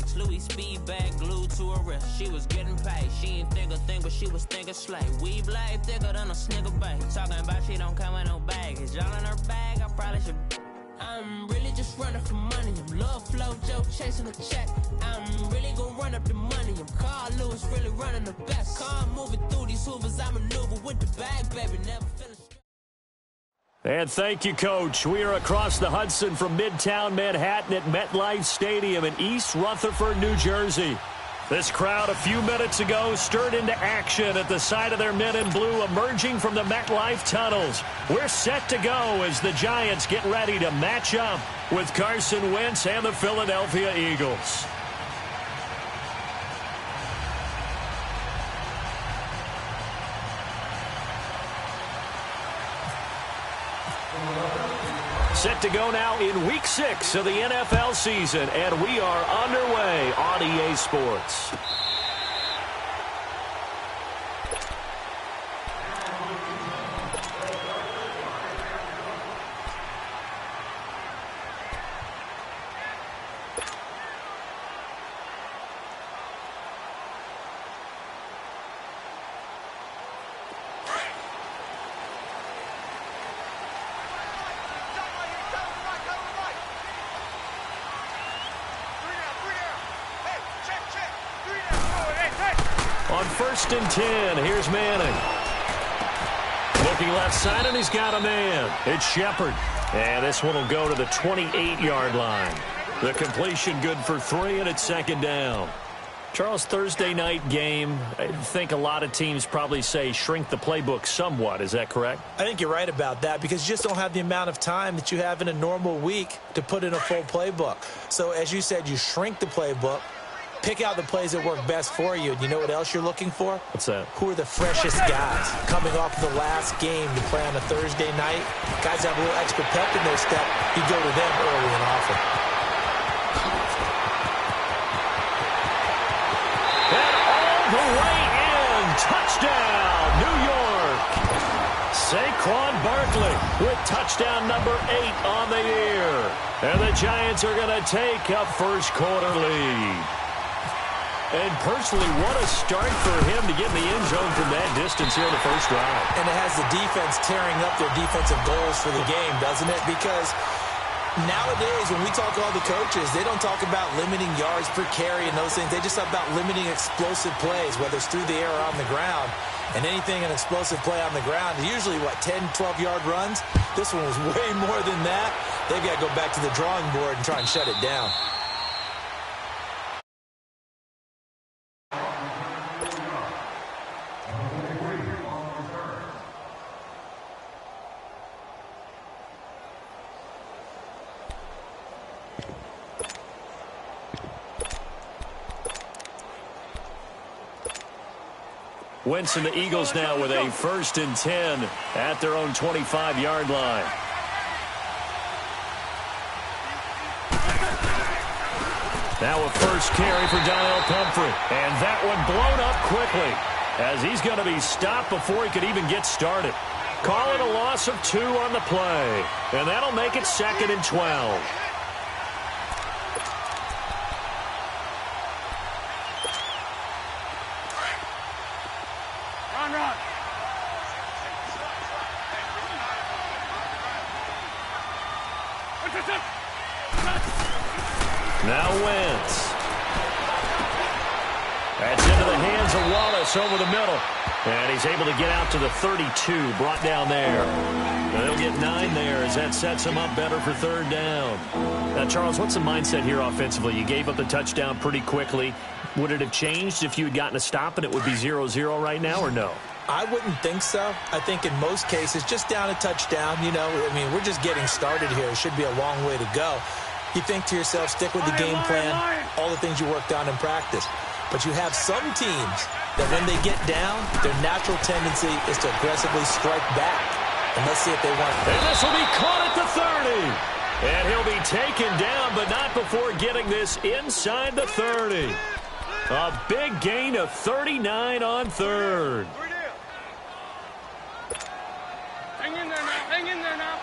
6, Louis speed bag glued to her wrist. She was getting paid, she ain't think a thing, but she was thinking slay. We blade thicker than a snicker bag. Talking about she don't come with no baggage. Y'all in her bag, I probably should. I'm really just running for money. I'm love flow, Joe chasing a check. I'm really gonna run up the money. I'm Carl Lewis, really running the best. Car moving through these hoovers, I maneuver with the bag, baby. Never feeling. And thank you, Coach. We are across the Hudson from Midtown Manhattan at MetLife Stadium in East Rutherford, New Jersey. This crowd a few minutes ago stirred into action at the side of their men in blue emerging from the MetLife tunnels. We're set to go as the Giants get ready to match up with Carson Wentz and the Philadelphia Eagles. Set to go now in Week 6 of the NFL season, and we are underway on EA Sports. On 1st and 10, here's Manning. Looking left side, and he's got a man. It's Shepard. And this one will go to the 28-yard line. The completion good for 3, and it's 2nd down. Charles, Thursday night game, I think a lot of teams probably say shrink the playbook somewhat. Is that correct? I think you're right about that because you just don't have the amount of time that you have in a normal week to put in a full playbook. So, as you said, you shrink the playbook. Pick out the plays that work best for you. And you know what else you're looking for? What's that? Who are the freshest guys coming off the last game to play on a Thursday night? Guys have a little extra pep in their step. You go to them early and often. And all the way in. Touchdown, New York. Saquon Barkley with touchdown number 8 on the year. And the Giants are going to take a first quarter lead. And personally, what a start for him to get in the end zone from that distance here in the first drive. And it has the defense tearing up their defensive goals for the game, doesn't it? Because nowadays, when we talk to all the coaches, they don't talk about limiting yards per carry and those things. They just talk about limiting explosive plays, whether it's through the air or on the ground. And anything an explosive play on the ground, usually, 10, 12-yard runs? This one was way more than that. They've got to go back to the drawing board and try and shut it down. Wentz and the Eagles now with a 1st and 10 at their own 25-yard line. Now a first carry for Donnell Pumphrey. And that one blown up quickly as he's going to be stopped before he could even get started. Call it a loss of 2 on the play. And that'll make it 2nd and 12. Now Wentz. That's into the hands of Wallace over the middle. And he's able to get out to the 32, brought down there. And they'll get 9 there as that sets him up better for 3rd down. Now, Charles, what's the mindset here offensively? You gave up the touchdown pretty quickly. Would it have changed if you had gotten a stop and it would be 0-0 right now, or no? I wouldn't think so. I think in most cases, just down a touchdown, we're just getting started here. It should be a long way to go. You think to yourself, stick with the game plan, all the things you worked on in practice. But you have some teams that when they get down, their natural tendency is to aggressively strike back. And let's see if they want it. And this will be caught at the 30. And he'll be taken down, but not before getting this inside the 30. A big gain of 39 on 3rd. Hang in there now. Hang in there now.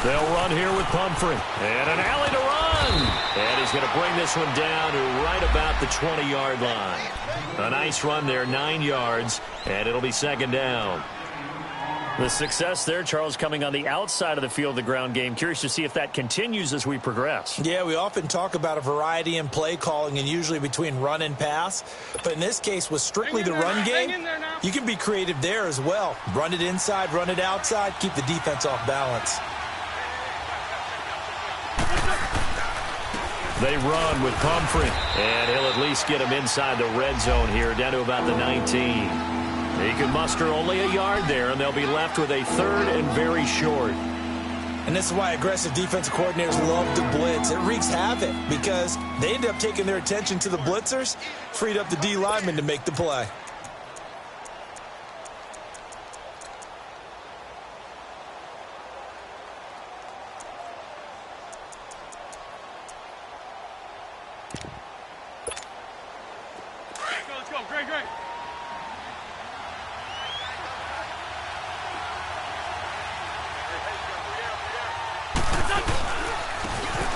They'll run here with Pumphrey. And an alley to run. And he's going to bring this one down to right about the 20-yard line. A nice run there, 9 yards, and it'll be second down. The success there, Charles, coming on the outside of the field of the ground game. Curious to see if that continues as we progress. Yeah, we often talk about a variety in play calling and usually between run and pass. But in this case, with strictly the run game, you can be creative there as well. Run it inside, run it outside, keep the defense off balance. They run with Pumphrey, and he'll at least get him inside the red zone here, down to about the 19. He can muster only a yard there, and they'll be left with a 3rd and very short. And this is why aggressive defensive coordinators love to blitz. It wreaks havoc because they end up taking their attention to the blitzers, freed up the D lineman to make the play. Let's go. Great.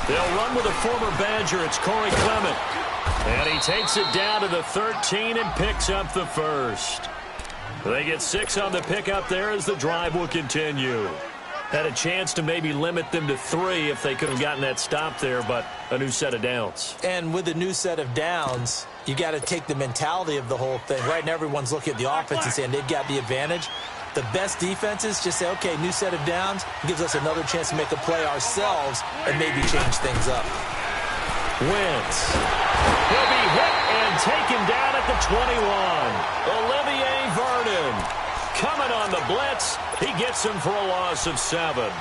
They'll run with a former Badger. It's Corey Clement. And he takes it down to the 13 and picks up the first. They get 6 on the pickup there as the drive will continue. Had a chance to maybe limit them to 3 if they could have gotten that stop there, but a new set of downs. And with a new set of downs, you got to take the mentality of the whole thing. Right now, everyone's looking at the offense and saying they've got the advantage. The best defenses just say, okay, new set of downs gives us another chance to make a play ourselves and maybe change things up. Wentz. He'll be hit and taken down at the 21. Olivier Vernon coming on the blitz. He gets him for a loss of 7.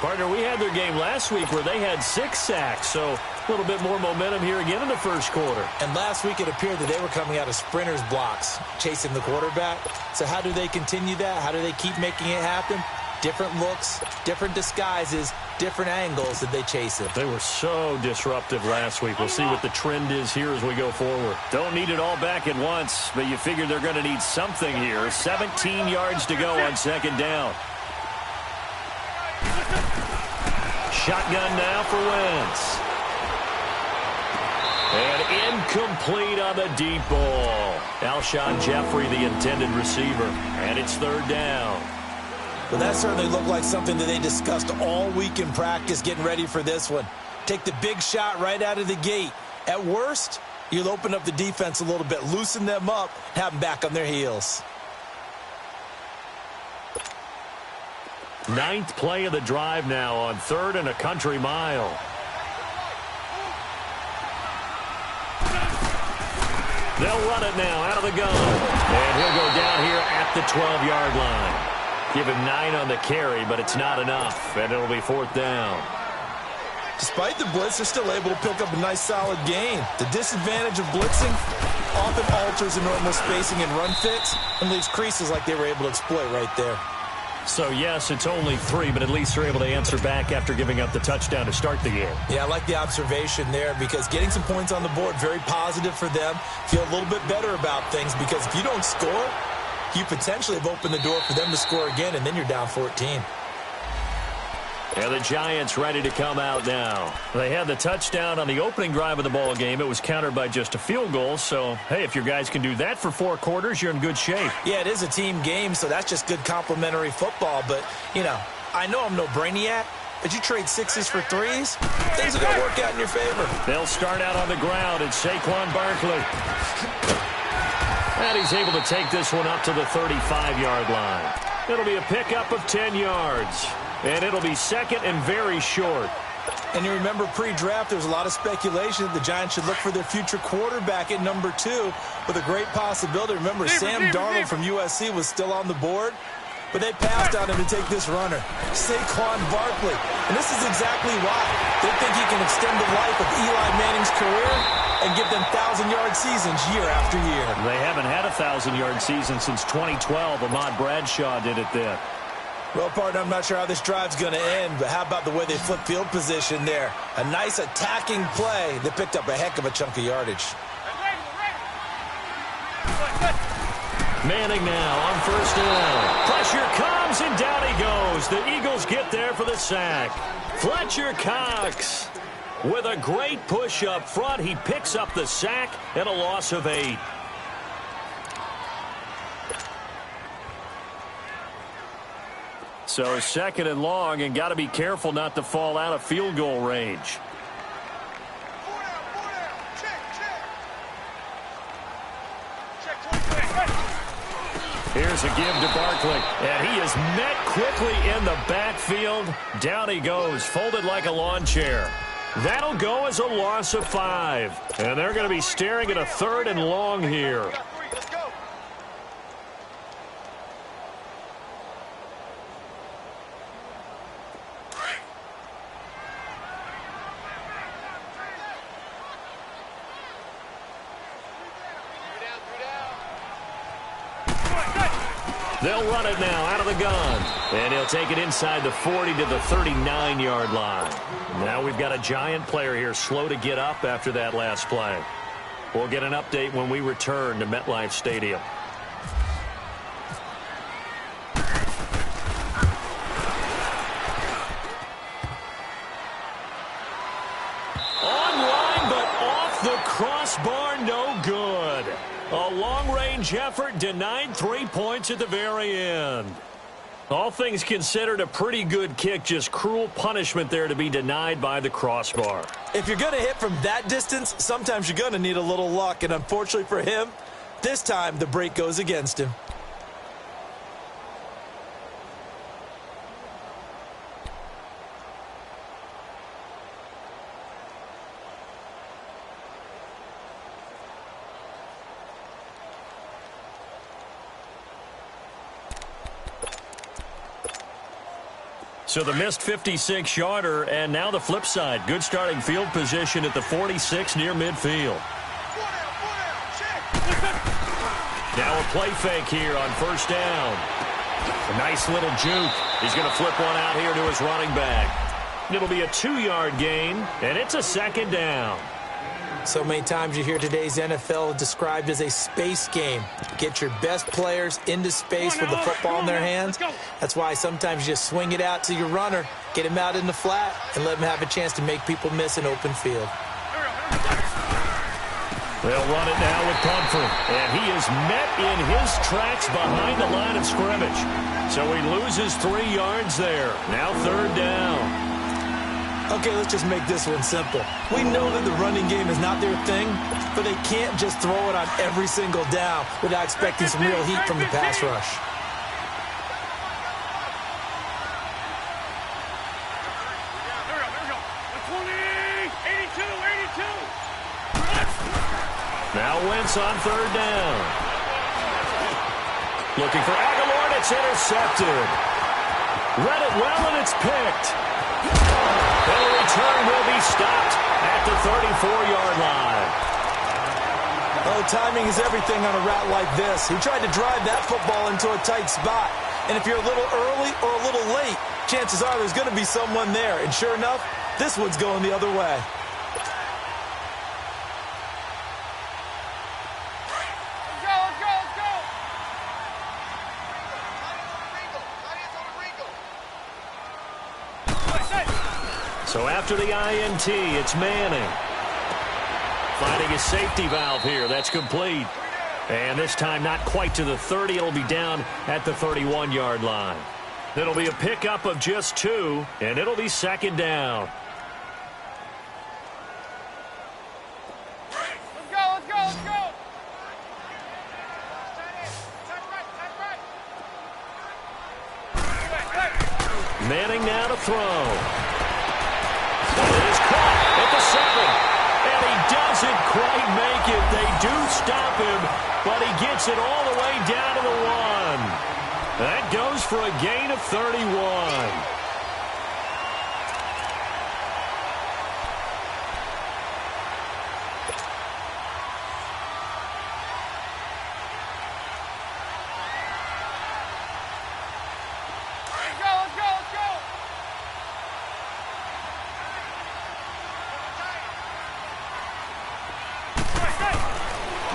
Partner, we had their game last week where they had 6 sacks, so a little bit more momentum here again in the first quarter. And last week it appeared that they were coming out of sprinters blocks, chasing the quarterback. So how do they continue that? How do they keep making it happen? Different looks, different disguises, different angles that they chase it. They were so disruptive last week. We'll see what the trend is here as we go forward. Don't need it all back at once, but you figure they're going to need something here. 17 yards to go on second down. Shotgun now for Wentz. And incomplete on the deep ball. Alshon Jeffrey, the intended receiver. And it's third down. Well, that certainly looked like something that they discussed all week in practice getting ready for this one. Take the big shot right out of the gate. At worst, you'll open up the defense a little bit, loosen them up, have them back on their heels. 9th play of the drive now on 3rd and a country mile. They'll run it now out of the gun. And he'll go down here at the 12-yard line. Give him 9 on the carry, but it's not enough, and it'll be 4th down. Despite the blitz, they're still able to pick up a nice, solid gain. The disadvantage of blitzing often alters the normal spacing and run fits and leaves creases like they were able to exploit right there. So, yes, it's only 3, but at least they're able to answer back after giving up the touchdown to start the game. Yeah, I like the observation there because getting some points on the board, very positive for them. Feel a little bit better about things because if you don't score, you potentially have opened the door for them to score again, and then you're down 14. And the Giants ready to come out now. They had the touchdown on the opening drive of the ball game. It was countered by just a field goal. So, hey, if your guys can do that for 4 quarters, you're in good shape. Yeah, it is a team game, so that's just good complementary football. But, you know, I know I'm no brainiac, but you trade 6s for 3s, things are going to work out in your favor. They'll start out on the ground. It's Saquon Barkley. And he's able to take this one up to the 35-yard line. It'll be a pickup of 10 yards. And it'll be 2nd and very short. And you remember pre-draft, there was a lot of speculation that the Giants should look for their future quarterback at number 2 with a great possibility. Remember, Sam Darnold from USC was still on the board, but they passed on him to take this runner, Saquon Barkley. And this is exactly why. They think he can extend the life of Eli Manning's career and give them 1,000-yard seasons year after year. They haven't had a 1,000-yard season since 2012. Ahmad Bradshaw did it then. Well, partner, I'm not sure how this drive's going to end, but how about the way they flip field position there? A nice attacking play that picked up a heck of a chunk of yardage. Manning now on 1st down. Pressure comes. comes and down he goes. The Eagles get there for the sack. Fletcher Cox with a great push up front. He picks up the sack and a loss of 8. So 2nd and long, and got to be careful not to fall out of field goal range. Here's a give to Barkley, and he is met quickly in the backfield. Down he goes, folded like a lawn chair. That'll go as a loss of 5. And they're going to be staring at a 3rd and long here. They'll run it now out of the gun. And he'll take it inside the 40 to the 39-yard line. Now we've got a giant player here slow to get up after that last play. We'll get an update when we return to MetLife Stadium. Online, but off the crossbar, no good. A long-range effort denied 3 points at the very end. All things considered, a pretty good kick, just cruel punishment there to be denied by the crossbar. If you're going to hit from that distance, sometimes you're going to need a little luck, and unfortunately for him, this time the break goes against him. So the missed 56-yarder, and now the flip side. Good starting field position at the 46 near midfield. Now a play fake here on 1st down. A nice little juke. He's going to flip one out here to his running back. It'll be a 2-yard gain, and it's a 2nd down. So many times you hear today's NFL described as a space game. Get your best players into space with the football in their hands. That's why sometimes you just swing it out to your runner, get him out in the flat, and let him have a chance to make people miss an open field. They'll run it now with Pumphrey, and he is met in his tracks behind the line of scrimmage. So he loses 3 yards there. Now 3rd down. Okay, let's just make this one simple. We know that the running game is not their thing, but they can't just throw it on every single down without expecting some real heat from the pass rush. Now Wentz on 3rd down. Looking for Aguilar, and it's intercepted. Read it well, and it's picked. And the return will be stopped at the 34-yard line. Oh, timing is everything on a route like this. He tried to drive that football into a tight spot. And if you're a little early or a little late, chances are there's going to be someone there. And sure enough, this one's going the other way. So after the INT, it's Manning. Finding a safety valve here. That's complete. And this time not quite to the 30. It'll be down at the 31-yard line. It'll be a pickup of just 2, and it'll be 2nd down. Let's go. Manning now to throw. It is caught at the 7, and he doesn't quite make it. They do stop him, but he gets it all the way down to the 1. That goes for a gain of 31.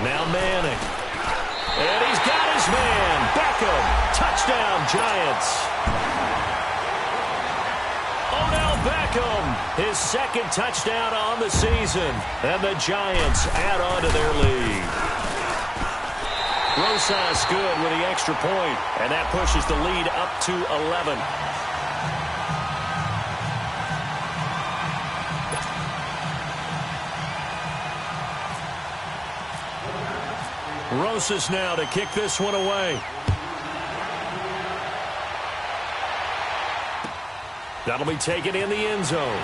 Now Manning. And he's got his man. Beckham. Touchdown, Giants. Beckham, his second touchdown on the season. And the Giants add on to their lead. Rosas good with the extra point, and that pushes the lead up to 11. Rosas now to kick this one away. That'll be taken in the end zone.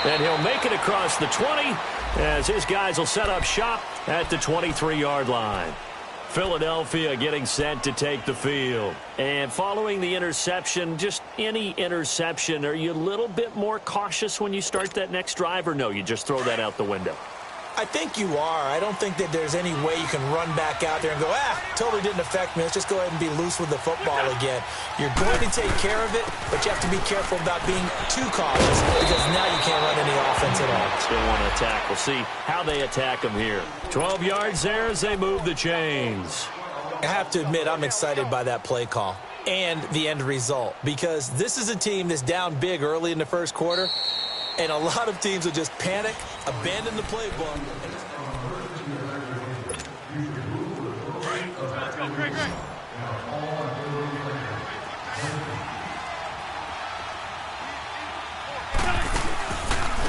And he'll make it across the 20 as his guys will set up shop at the 23-yard line. Philadelphia getting set to take the field. And following the interception, just any interception, are you a little bit more cautious when you start that next drive, or no, you just throw that out the window? I think you are. I don't think that there's any way you can run back out there and go, totally didn't affect me. Let's just go ahead and be loose with the football again. You're going to take care of it, but you have to be careful about being too cautious because now you can't run any offense at all. Still want to attack. We'll see how they attack them here. 12 yards there as they move the chains. I have to admit, I'm excited by that play call and the end result because this is a team that's down big early in the first quarter. And a lot of teams will just panic, abandon the playbook.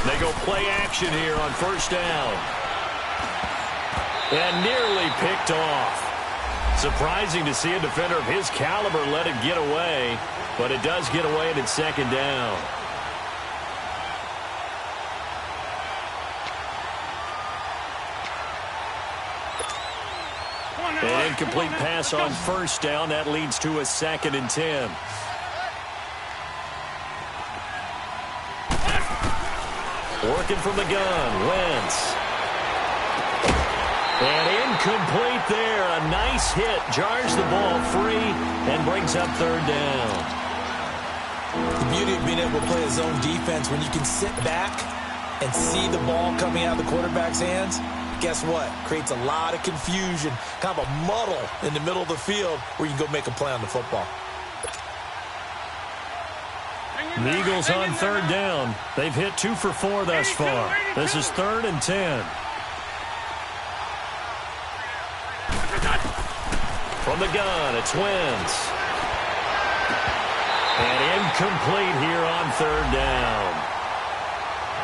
They go play action here on first down. And nearly picked off. Surprising to see a defender of his caliber let it get away. But it does get away and it's second down. An incomplete pass on first down. That leads to a 2nd and 10. Working from the gun, Wentz. And incomplete there. A nice hit. Jars the ball free and brings up third down. The beauty of being able to play a zone defense when you can sit back and see the ball coming out of the quarterback's hands. Guess what? Creates a lot of confusion, kind of a muddle in the middle of the field where you can go make a play on the football. The Eagles on third down. They've hit 2 for 4 thus far. This is 3rd and 10. From the gun, it's Wentz. And incomplete here on third down.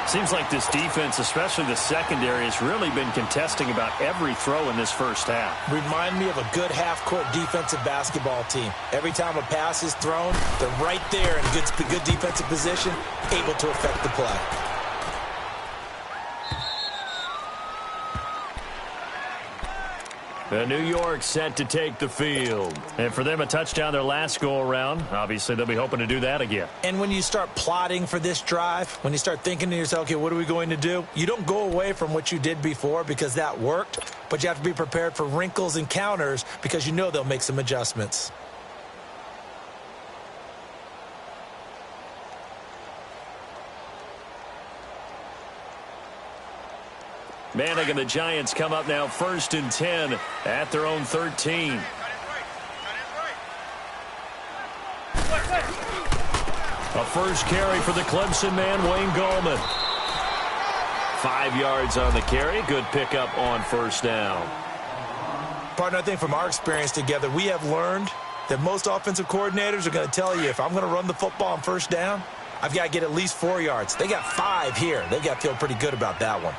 Seems like this defense, especially the secondary, has really been contesting about every throw in this first half. Remind me of a good half-court defensive basketball team. Every time a pass is thrown, they're right there in good defensive position, able to affect the play. New York set to take the field. And for them, a touchdown their last go-around. Obviously, they'll be hoping to do that again. And when you start plotting for this drive, when you start thinking to yourself, okay, what are we going to do? You don't go away from what you did before because that worked, but you have to be prepared for wrinkles and counters because you know they'll make some adjustments. Manning and the Giants come up now 1st and 10 at their own 13. A first carry for the Clemson man, Wayne Gallman. 5 yards on the carry. Good pickup on first down. Partner, I think from our experience together, we have learned that most offensive coordinators are going to tell you, if I'm going to run the football on first down, I've got to get at least 4 yards. They got 5 here. They got to feel pretty good about that one.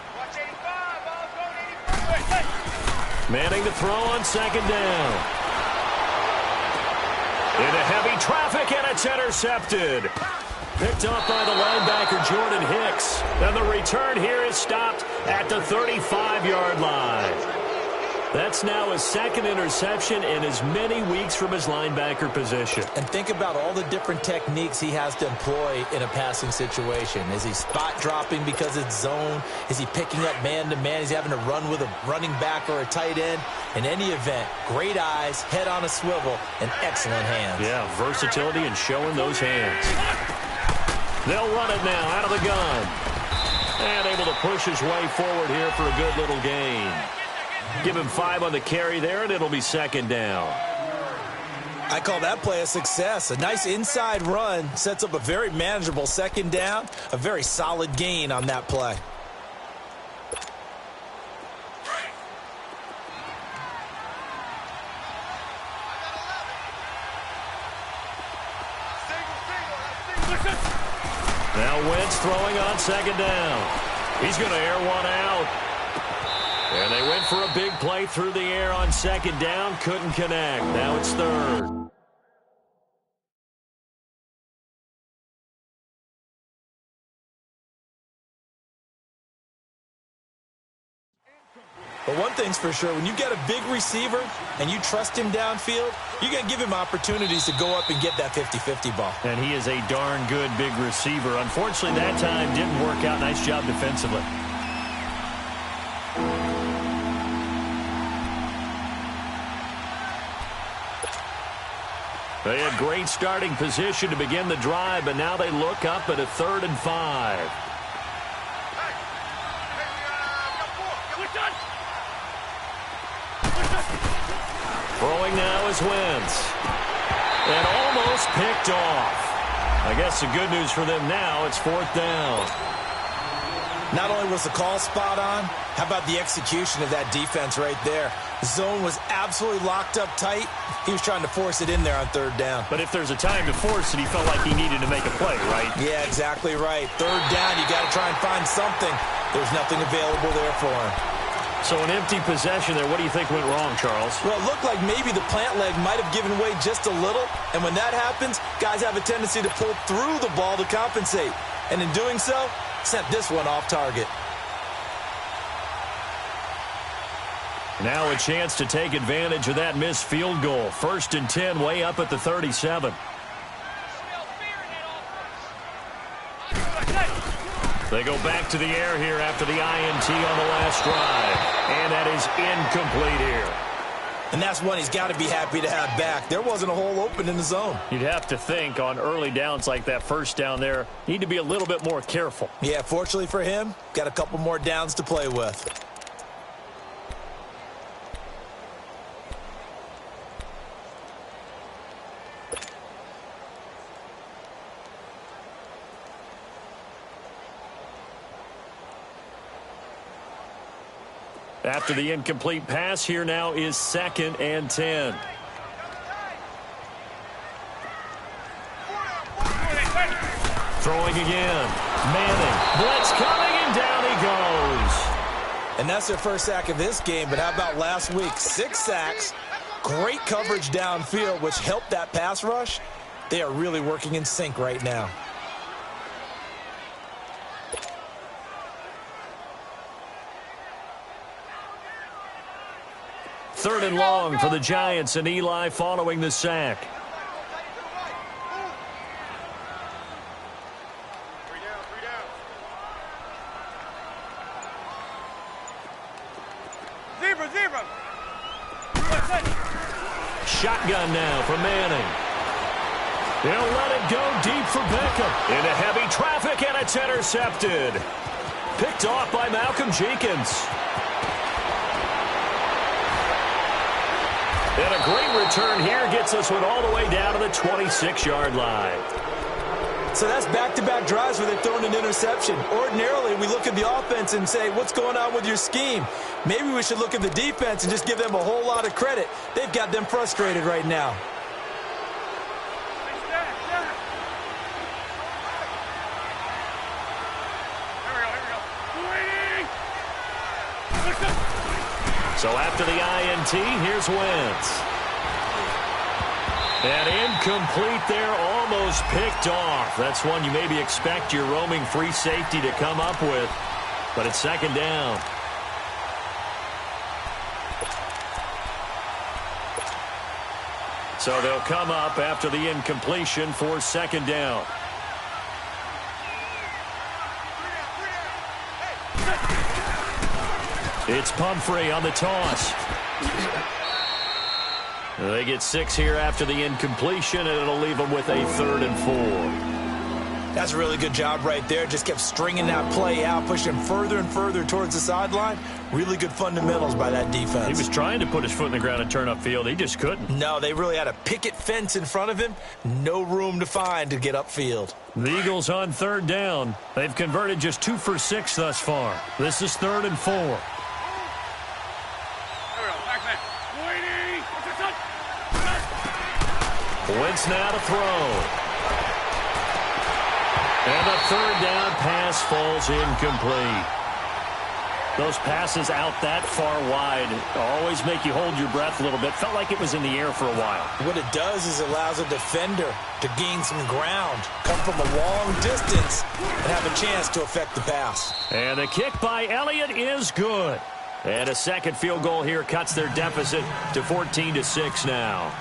Manning to throw on second down. Into heavy traffic, and it's intercepted. Picked up by the linebacker, Jordan Hicks. And the return here is stopped at the 35-yard line. That's now his 2nd interception in as many weeks from his linebacker position. And think about all the different techniques he has to employ in a passing situation. Is he spot dropping because it's zone? Is he picking up man-to-man? Is he having to run with a running back or a tight end? In any event, great eyes, head on a swivel, and excellent hands. Yeah, versatility and showing those hands. They'll run it now out of the gun. And able to push his way forward here for a good little gain. Give him 5 on the carry there, and it'll be second down. I call that play a success. A nice inside run sets up a very manageable second down, a very solid gain on that play. Now Wentz throwing on second down. He's going to air one out. And they went for a big play through the air on second down. Couldn't connect. Now it's third. But one thing's for sure, when you get a big receiver and you trust him downfield, you're going to give him opportunities to go up and get that 50-50 ball. And he is a darn good big receiver. Unfortunately, that time didn't work out. Nice job defensively. They had great starting position to begin the drive, but now they look up at a 3rd and 5. Throwing now is Wentz. And almost picked off. I guess the good news for them now, it's 4th down. Not only was the call spot on, how about the execution of that defense right there? The zone was absolutely locked up tight. He was trying to force it in there on 3rd down. But if there's a time to force it, he felt like he needed to make a play, right? Yeah, exactly right. 3rd down, you got to try and find something. There's nothing available there for him. So an empty possession there. What do you think went wrong, Charles? Well, it looked like maybe the plant leg might have given way just a little. And when that happens, guys have a tendency to pull through the ball to compensate. And in doing so, sent this one off target. Now a chance to take advantage of that missed field goal. 1st and 10, way up at the 37. They go back to the air here after the INT on the last drive. And that is incomplete here. And that's one he's got to be happy to have back. There wasn't a hole open in the zone. You'd have to think on early downs like that 1st down there, need to be a little bit more careful. Yeah, fortunately for him, got a couple more downs to play with. After the incomplete pass, here now is 2nd and 10. Throwing again. Manning. Blitz coming, and down he goes. And that's their first sack of this game, but how about last week? 6 sacks, great coverage downfield, which helped that pass rush. They are really working in sync right now. Third and long for the Giants, and Eli following the sack. Zebra. Shotgun now for Manning. They'll let it go deep for Beckham. Into heavy traffic, and it's intercepted. Picked off by Malcolm Jenkins. And a great return here gets us one all the way down to the 26-yard line. So that's back-to-back drives where they've thrown an interception. Ordinarily, we look at the offense and say, what's going on with your scheme? Maybe we should look at the defense and just give them a whole lot of credit. They've got them frustrated right now. So after the INT, here's Wentz. And incomplete there, almost picked off. That's one you maybe expect your roaming free safety to come up with, but it's 2nd down. So they'll come up after the incompletion for 2nd down. It's Pumphrey on the toss. They get 6 here after the incompletion, and it'll leave them with a 3rd and 4. That's a really good job right there. Just kept stringing that play out, pushing further and further towards the sideline. Really good fundamentals by that defense. He was trying to put his foot in the ground and turn upfield. He just couldn't. No, they really had a picket fence in front of him. No room to find to get upfield. The Eagles on third down. They've converted just 2 for 6 thus far. This is 3rd and 4. Wentz now to throw. And the 3rd down pass falls incomplete. Those passes out that far wide always make you hold your breath a little bit. Felt like it was in the air for a while. What it does is it allows a defender to gain some ground, come from a long distance, and have a chance to affect the pass. And the kick by Elliott is good. And a second field goal here cuts their deficit to 14-6 now.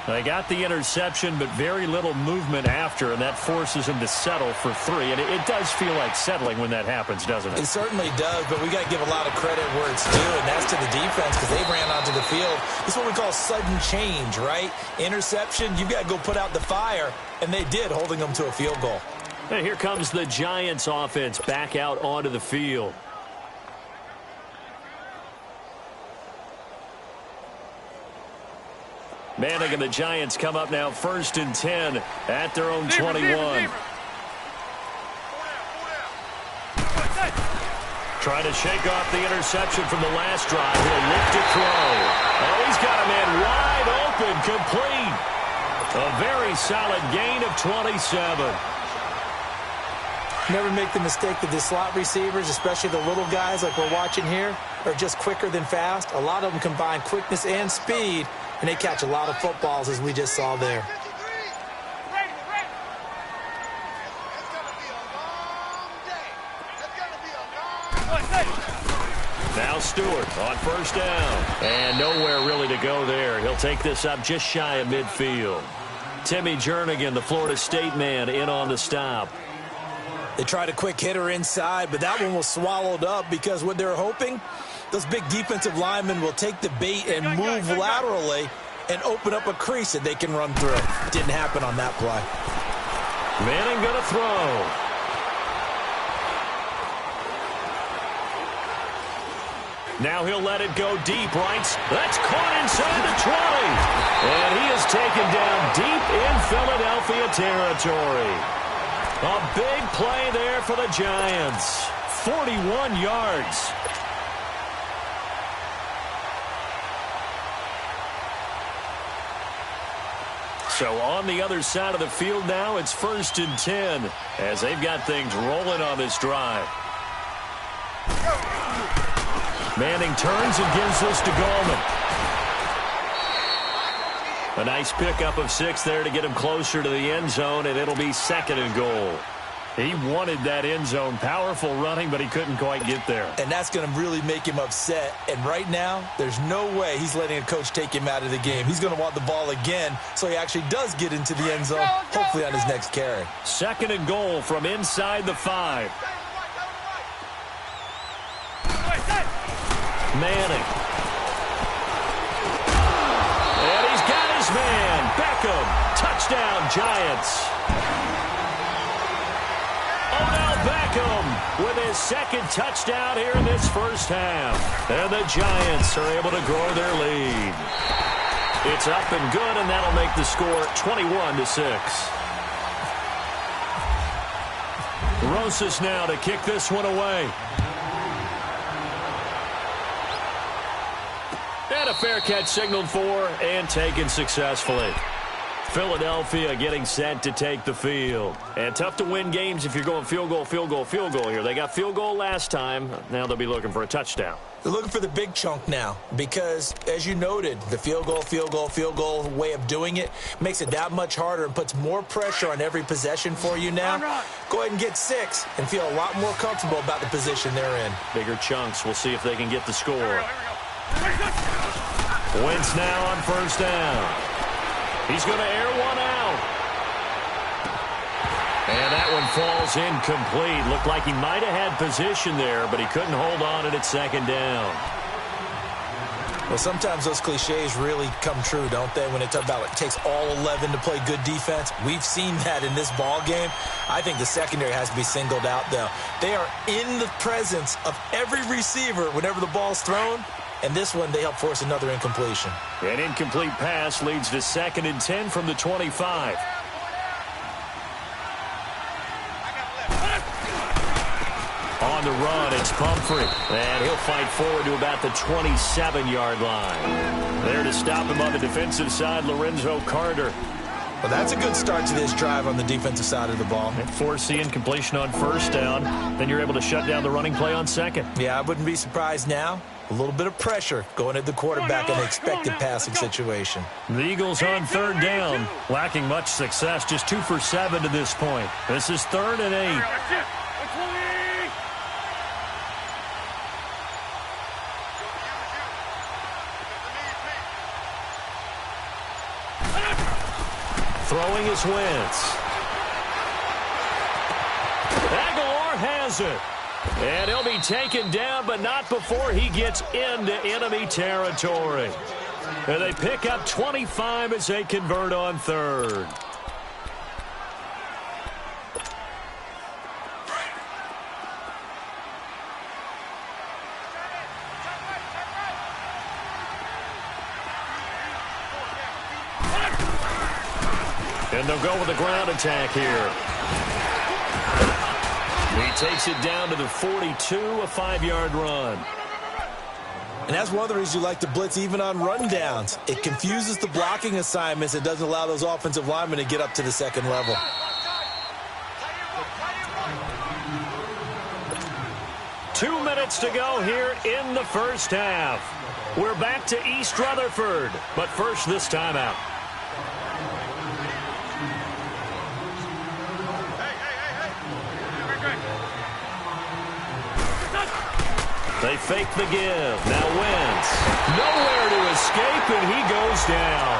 They got the interception, but very little movement after, and that forces them to settle for 3. And it does feel like settling when that happens, doesn't it? It certainly does, but we got to give a lot of credit where it's due, and that's to the defense because they ran onto the field. It's what we call sudden change, right? Interception, you've got to go put out the fire, and they did, holding them to a field goal. And here comes the Giants offense back out onto the field. Manning and the Giants come up now 1st and 10 at their own 21. Trying to shake off the interception from the last drive. He'll look to throw. Oh, he's got a man wide open, complete. A very solid gain of 27. Never make the mistake that the slot receivers, especially the little guys like we're watching here, are just quicker than fast. A lot of them combine quickness and speed, and they catch a lot of footballs, as we just saw there. Now Stewart on 1st down. And nowhere really to go there. He'll take this up just shy of midfield. Timmy Jernigan, the Florida State man, in on the stop. They tried a quick hitter inside, but that one was swallowed up because what they're hoping, those big defensive linemen will take the bait and move laterally and open up a crease that they can run through. Didn't happen on that play. Manning going to throw. Now he'll let it go deep, right? That's caught inside the 20. And he is taken down deep in Philadelphia territory. A big play there for the Giants. 41 yards. So on the other side of the field now, it's 1st and 10 as they've got things rolling on this drive. Manning turns and gives this to Gallman. A nice pickup of 6 there to get him closer to the end zone, and it'll be 2nd and goal. He wanted that end zone. Powerful running, but he couldn't quite get there. And that's going to really make him upset. And right now, there's no way he's letting a coach take him out of the game. He's going to want the ball again, so he actually does get into the end zone, hopefully on his next carry. 2nd and goal from inside the 5. Manning. And he's got his man. Beckham. Touchdown, Giants. Odell Beckham with his 2nd touchdown here in this first half. And the Giants are able to grow their lead. It's up and good, and that'll make the score 21-6. Rosas now to kick this one away. And a fair catch signaled for and taken successfully. Philadelphia getting set to take the field. And tough to win games if you're going field goal, field goal, field goal here. They got field goal last time. Now they'll be looking for a touchdown. They're looking for the big chunk now because, as you noted, the field goal way of doing it makes it that much harder and puts more pressure on every possession for you now. Go ahead and get 6 and feel a lot more comfortable about the position they're in. Bigger chunks. We'll see if they can get the score. Wentz now on 1st down. He's going to air one out. And that one falls incomplete. Looked like he might have had position there, but he couldn't hold on at 2nd down. Well, sometimes those cliches really come true, don't they, when they talk about it takes all 11 to play good defense. We've seen that in this ball game. I think the secondary has to be singled out, though. They are in the presence of every receiver whenever the ball's thrown, and this one they help force another incompletion. An incomplete pass leads to 2nd and 10 from the 25. On the run, it's Pumphrey. And he'll fight forward to about the 27-yard line. There to stop him on the defensive side, Lorenzo Carter. Well, that's a good start to this drive on the defensive side of the ball. And force the incompletion on 1st down. Then you're able to shut down the running play on 2nd. Yeah, I wouldn't be surprised now. A little bit of pressure going at the quarterback in an expected passing situation. The Eagles on 3rd down, lacking much success, just 2 for 7 to this point. This is 3rd and 8. Throwing is Wentz. Aguilar has it. And he'll be taken down, but not before he gets into enemy territory. And they pick up 25 as they convert on 3rd. And they'll go with a ground attack here. He takes it down to the 42, a 5-yard run. And that's one of the reasons you like to blitz even on rundowns. It confuses the blocking assignments. It doesn't allow those offensive linemen to get up to the 2nd level. Two minutes to go here in the 1st half. We're back to East Rutherford, but first this timeout. They fake the give. Now Wentz. Nowhere to escape, and he goes down.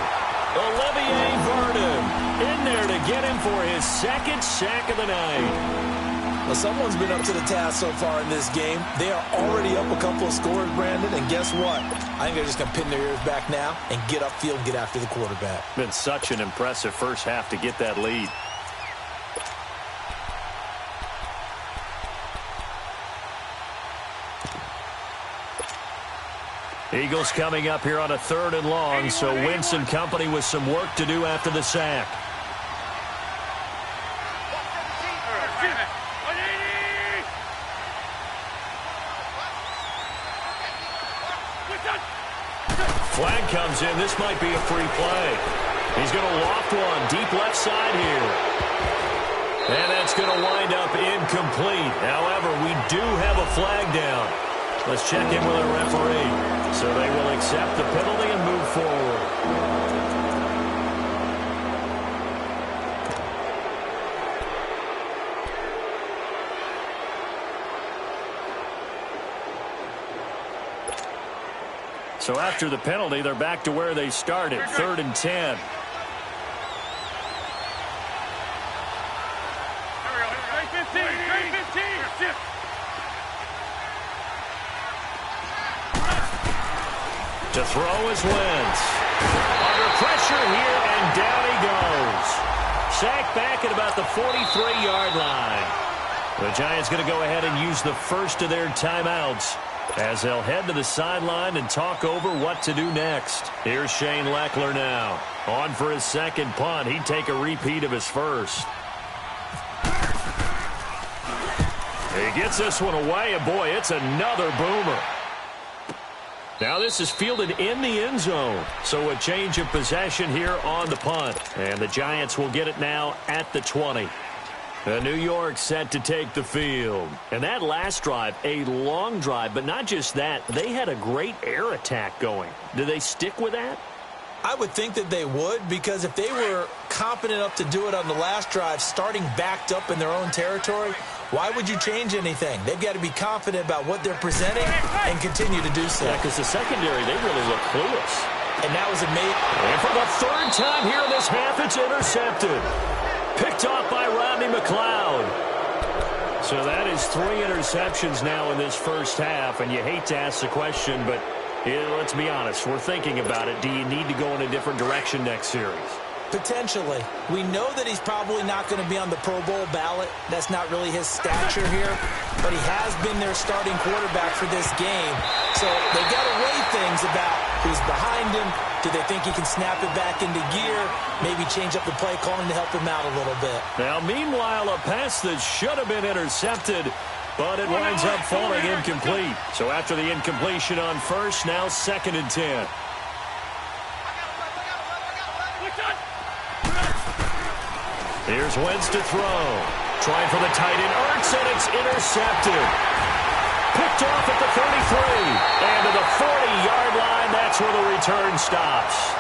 Olivier Vernon in there to get him for his 2nd sack of the night. Well, someone's been up to the task so far in this game. They are already up a couple of scores, Brandon, and guess what? I think they're just going to pin their ears back now and get upfield and get after the quarterback. Been such an impressive first half to get that lead. Eagles coming up here on a 3rd and long, so Wentz and company with some work to do after the sack. Flag comes in. This might be a free play. He's going to loft one deep left side here. And that's going to wind up incomplete. However, we do have a flag down. Let's check in with our referee. So they will accept the penalty and move forward. So after the penalty, they're back to where they started, 3rd and 10. To throw is Wentz. Under pressure here, and down he goes. Sacked back at about the 43-yard line. The Giants going to go ahead and use the first of their timeouts as they'll head to the sideline and talk over what to do next. Here's Shane Leckler now. On for his 2nd punt. He'd take a repeat of his first. He gets this one away, and boy, it's another boomer. Now this is fielded in the end zone, so a change of possession here on the punt. And the Giants will get it now at the 20. New York set to take the field. And that last drive, a long drive, but not just that. They had a great air attack going. Do they stick with that? I would think that they would, because if they were confident enough to do it on the last drive, starting backed up in their own territory, why would you change anything? They've got to be confident about what they're presenting and continue to do so. Yeah, because the secondary, they really look clueless. And that was a mate. And for the 3rd time here in this half, it's intercepted. Picked off by Rodney McLeod. So that is 3 interceptions now in this first half, and you hate to ask the question, but Yeah, let's be honest. We're thinking about it. Do you need to go in a different direction next series? Potentially. We know that he's probably not going to be on the Pro Bowl ballot. That's not really his stature here. But he has been their starting quarterback for this game. So they got to weigh things about who's behind him. Do they think he can snap it back into gear? Maybe change up the play calling to help him out a little bit. Now, meanwhile, a pass that should have been intercepted, but it winds up falling incomplete. So after the incompletion on first, now 2nd and 10. Here's Wentz to throw. Trying for the tight end. Ertz, and it's intercepted. Picked off at the 33. And to the 40-yard line, that's where the return stops.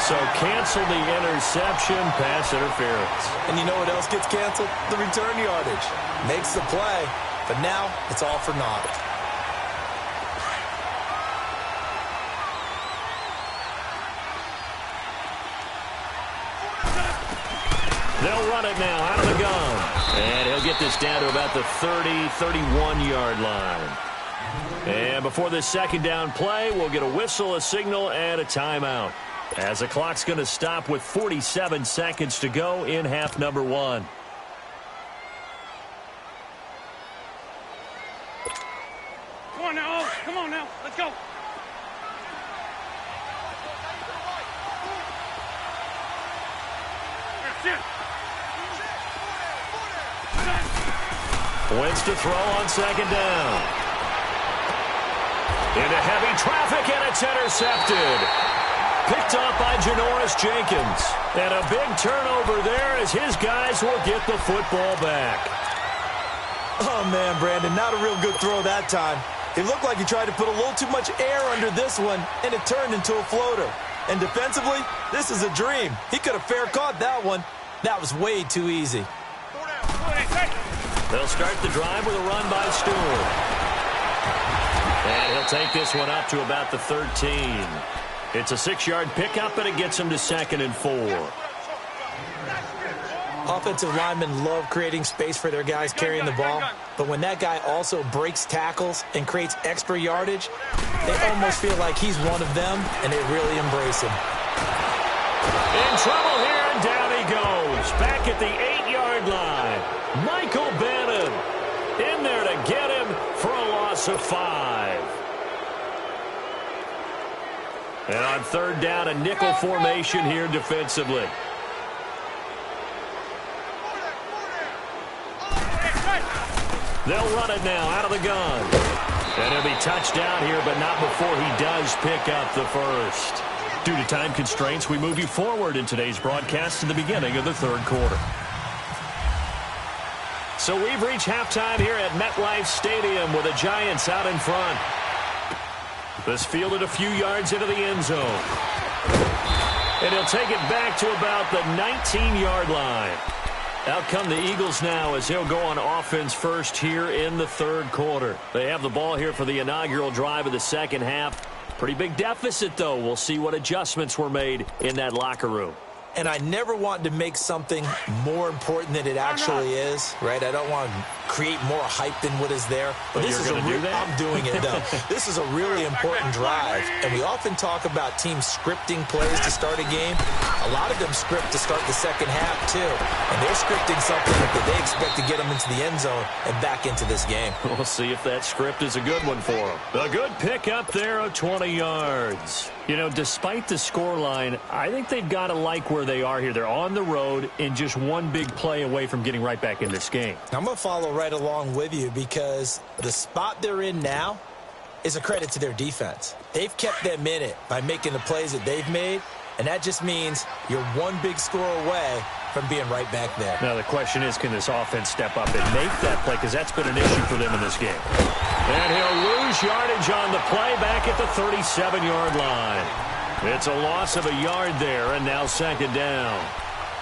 So cancel the interception, pass interference. And you know what else gets canceled? The return yardage. Makes the play, but now it's all for naught. They'll run it now out of the gun. And he'll get this down to about the 30, 31-yard line. And before this second down play, we'll get a whistle, a signal, and a timeout. As the clock's going to stop with 47 seconds to go in half number 1. Come on now. Come on now. Let's go. That's it. Wentz to throw on 2nd down. Into heavy traffic, and it's intercepted. Picked off by Janoris Jenkins. And a big turnover there as his guys will get the football back. Oh, man, Brandon, not a real good throw that time. It looked like he tried to put a little too much air under this one, and it turned into a floater. And defensively, this is a dream. He could have fair caught that one. That was way too easy. They'll start the drive with a run by Stewart. And he'll take this one up to about the 13. It's a 6-yard pickup, and it gets him to 2nd and 4. Offensive linemen love creating space for their guys carrying the ball, but when that guy also breaks tackles and creates extra yardage, they almost feel like he's one of them, and they really embrace him. In trouble here, and down he goes. Back at the 8-yard line. Michael Bannon in there to get him for a loss of 5. And on 3rd down, a nickel formation here defensively. They'll run it now out of the gun. And he'll be touchdown here, but not before he does pick up the first. Due to time constraints, we move you forward in today's broadcast to the beginning of the 3rd quarter. So we've reached halftime here at MetLife Stadium with the Giants out in front. This fielded a few yards into the end zone. And he'll take it back to about the 19-yard line. Out come the Eagles now as they'll go on offense first here in the 3rd quarter. They have the ball here for the inaugural drive of the second half. Pretty big deficit, though. We'll see what adjustments were made in that locker room. And I never want to make something more important than it actually is, right? I don't want to create more hype than what is there. But this is I'm doing it, though. This is a really important drive. And we often talk about teams scripting plays to start a game. A lot of them script to start the second half, too. And they're scripting something that they expect to get them into the end zone and back into this game. We'll see if that script is a good one for them. A good pickup there of 20 yards. You know, despite the scoreline, I think they've got to like where they are here. They're on the road and just one big play away from getting right back in this game. I'm going to follow right along with you because the spot they're in now is a credit to their defense. They've kept them in it by making the plays that they've made, and that just means you're one big score away from being right back there. Now the question is, can this offense step up and make that play? Because that's been an issue for them in this game. And he'll lose yardage on the play back at the 37-yard line. It's a loss of a yard there, and now 2nd down.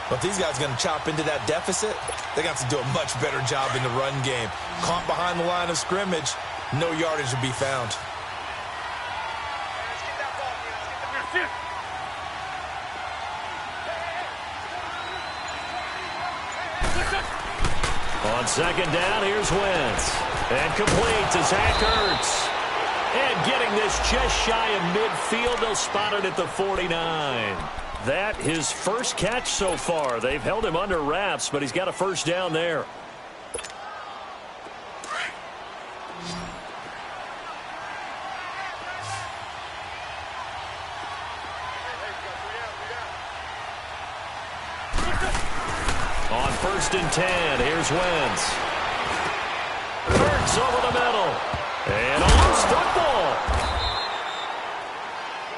Well, if these guys are going to chop into that deficit, they got to do a much better job in the run game. Caught behind the line of scrimmage, no yardage to be found. On 2nd down, here's Wentz. And complete to Zach Ertz. And getting this just shy of midfield, they'll spot it at the 49. That his first catch so far. They've held him under wraps, but he's got a first down there. On 1st and 10, here's Wentz. Hurts over the middle. And a loose football.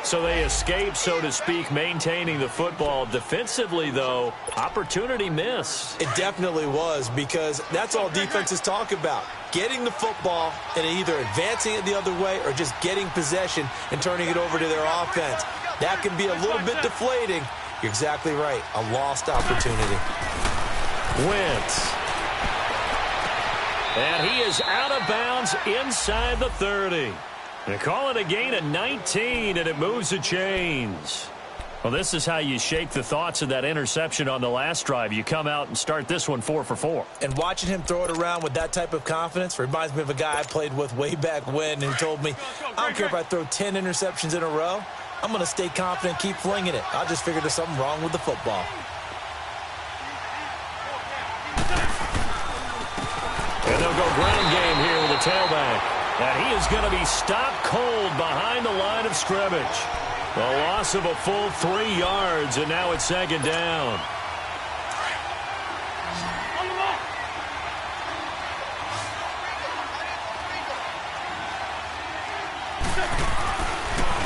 So they escape, so to speak, maintaining the football. Defensively, though, opportunity missed. It definitely was, because that's all defenses talk about. Getting the football and either advancing it the other way or just getting possession and turning it over to their offense. That can be a little bit deflating. You're exactly right. A lost opportunity. Wentz. And he is out of bounds inside the 30. They call it a gain of 19, and it moves the chains. Well, this is how you shake the thoughts of that interception on the last drive. You come out and start this one 4 for 4. And watching him throw it around with that type of confidence reminds me of a guy I played with way back when who told me, I don't care if I throw 10 interceptions in a row. I'm going to stay confident, keep flinging it. I just figured there's something wrong with the football. And they'll go ground game here with a tailback. And he is going to be stopped cold behind the line of scrimmage. The loss of a full 3 yards, and now it's 2nd down.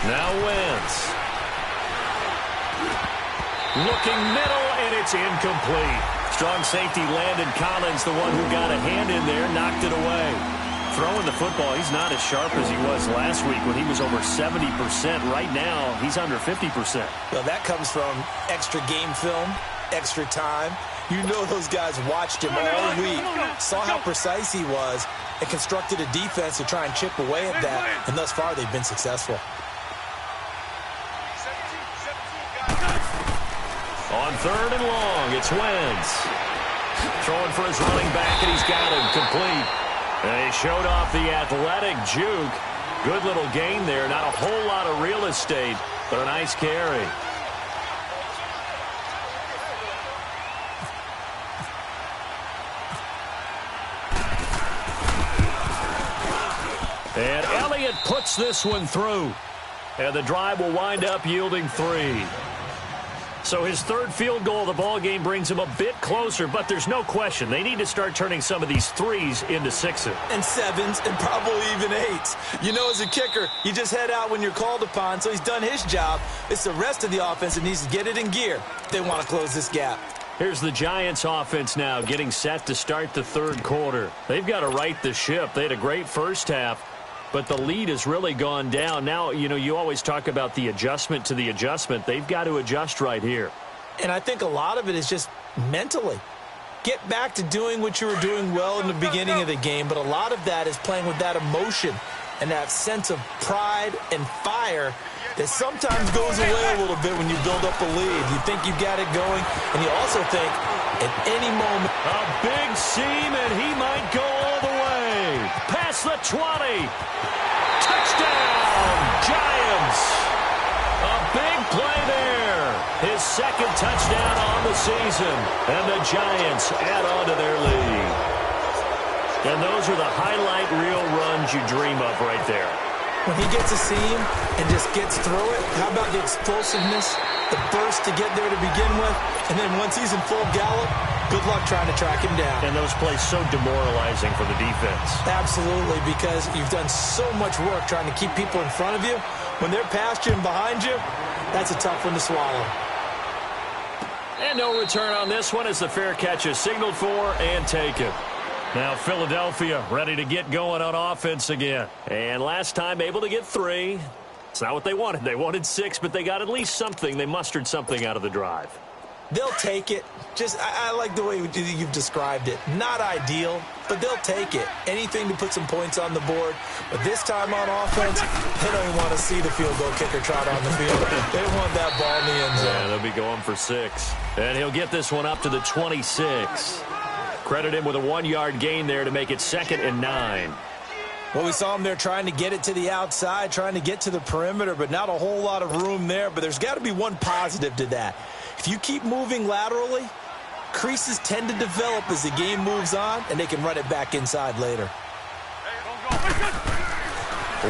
Now Wentz. Looking middle, and it's incomplete. Strong safety Landon Collins, the one who got a hand in there, knocked it away. Throwing the football, he's not as sharp as he was last week when he was over 70%. Right now, he's under 50%. Well, that comes from extra game film, extra time. You know those guys watched him all week, saw how precise he was, and constructed a defense to try and chip away at that. And thus far, they've been successful. On 3rd and long, it's Wentz. Throwing for his running back, and he's got him complete. And he showed off the athletic juke. Good little gain there. Not a whole lot of real estate, but a nice carry. And Elliott puts this one through. And the drive will wind up yielding 3. So his 3rd field goal of the ballgame brings him a bit closer, but there's no question they need to start turning some of these 3s into 6s. And 7s, and probably even 8s. You know, as a kicker, you just head out when you're called upon, so he's done his job. It's the rest of the offense that needs to get it in gear if they want to close this gap. Here's the Giants offense now getting set to start the 3rd quarter. They've got to right the ship. They had a great first half, but the lead has really gone down. Now, you know, you always talk about the adjustment to the adjustment. They've got to adjust right here. And I think a lot of it is just mentally. Get back to doing what you were doing well in the beginning of the game, but a lot of that is playing with that emotion and that sense of pride and fire that sometimes goes away a little bit when you build up a lead. You think you've got it going, and you also think at any moment. A big seam, and he might go all the way. Past the 20. Touchdown, Giants. A big play there. His 2nd touchdown on the season. And the Giants add on to their lead. And those are the highlight reel runs you dream of right there. When he gets a seam and just gets through it, how about the explosiveness, the burst to get there to begin with, and then once he's in full gallop, good luck trying to track him down. And those plays so demoralizing for the defense. Absolutely, because you've done so much work trying to keep people in front of you. When they're past you and behind you, that's a tough one to swallow. And no return on this one as the fair catch is signaled for and taken. Now Philadelphia ready to get going on offense again. And last time able to get 3. It's not what they wanted. They wanted 6, but they got at least something. They mustered something out of the drive. They'll take it. I like the way you've described it. Not ideal, but they'll take it. Anything to put some points on the board. But this time on offense, they don't even want to see the field goal kicker trot on the field. They want that ball in the end zone. Yeah, they'll be going for 6. And he'll get this one up to the 26. Credit him with a 1-yard gain there to make it 2nd and 9. Well, we saw him there trying to get it to the outside, trying to get to the perimeter, but not a whole lot of room there. But there's got to be one positive to that. If you keep moving laterally, creases tend to develop as the game moves on, and they can run it back inside later.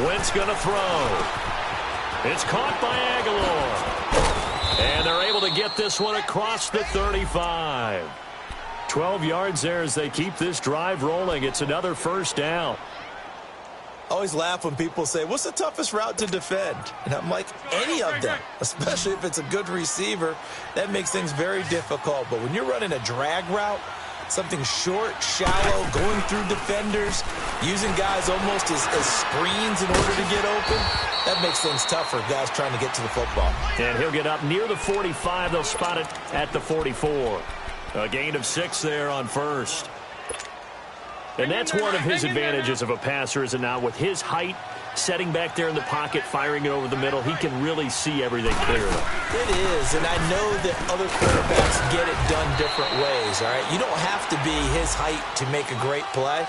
Wentz going to throw. It's caught by Aguilar. And they're able to get this one across the 35. 12 yards there as they keep this drive rolling. It's another first down. I always laugh when people say, what's the toughest route to defend? And I'm like, any of them, especially if it's a good receiver. That makes things very difficult. But when you're running a drag route, something short, shallow, going through defenders, using guys almost as screens in order to get open, that makes things tough for guys trying to get to the football. And he'll get up near the 45. They'll spot it at the 44. A gain of 6 there on first. And that's one of his advantages of a passer, is it not? With his height, setting back there in the pocket, firing it over the middle, he can really see everything clearly. It is, and I know that other quarterbacks get it done different ways, all right? You don't have to be his height to make a great play,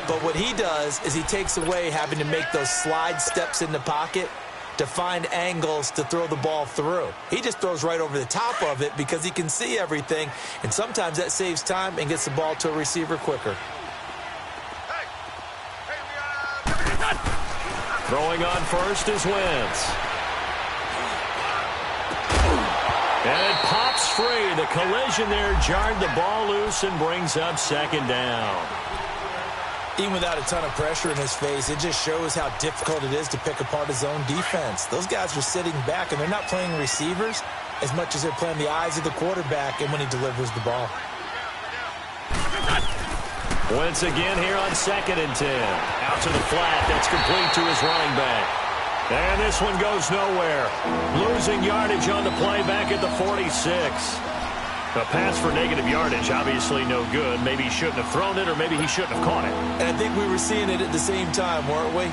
but what he does is he takes away having to make those slide steps in the pocket to find angles to throw the ball through. He just throws right over the top of it because he can see everything, and sometimes that saves time and gets the ball to a receiver quicker. Throwing on first is Wentz. And it pops free. The collision there jarred the ball loose and brings up second down. Even without a ton of pressure in his face, it just shows how difficult it is to pick apart his own defense. Those guys are sitting back, and they're not playing receivers as much as they're playing the eyes of the quarterback and when he delivers the ball. Wentz again here on 2nd and 10. Out to the flat. That's complete to his running back. And this one goes nowhere. Losing yardage on the play back at the 46. A pass for negative yardage, obviously no good. Maybe he shouldn't have thrown it, or maybe he shouldn't have caught it. And I think we were seeing it at the same time, weren't we?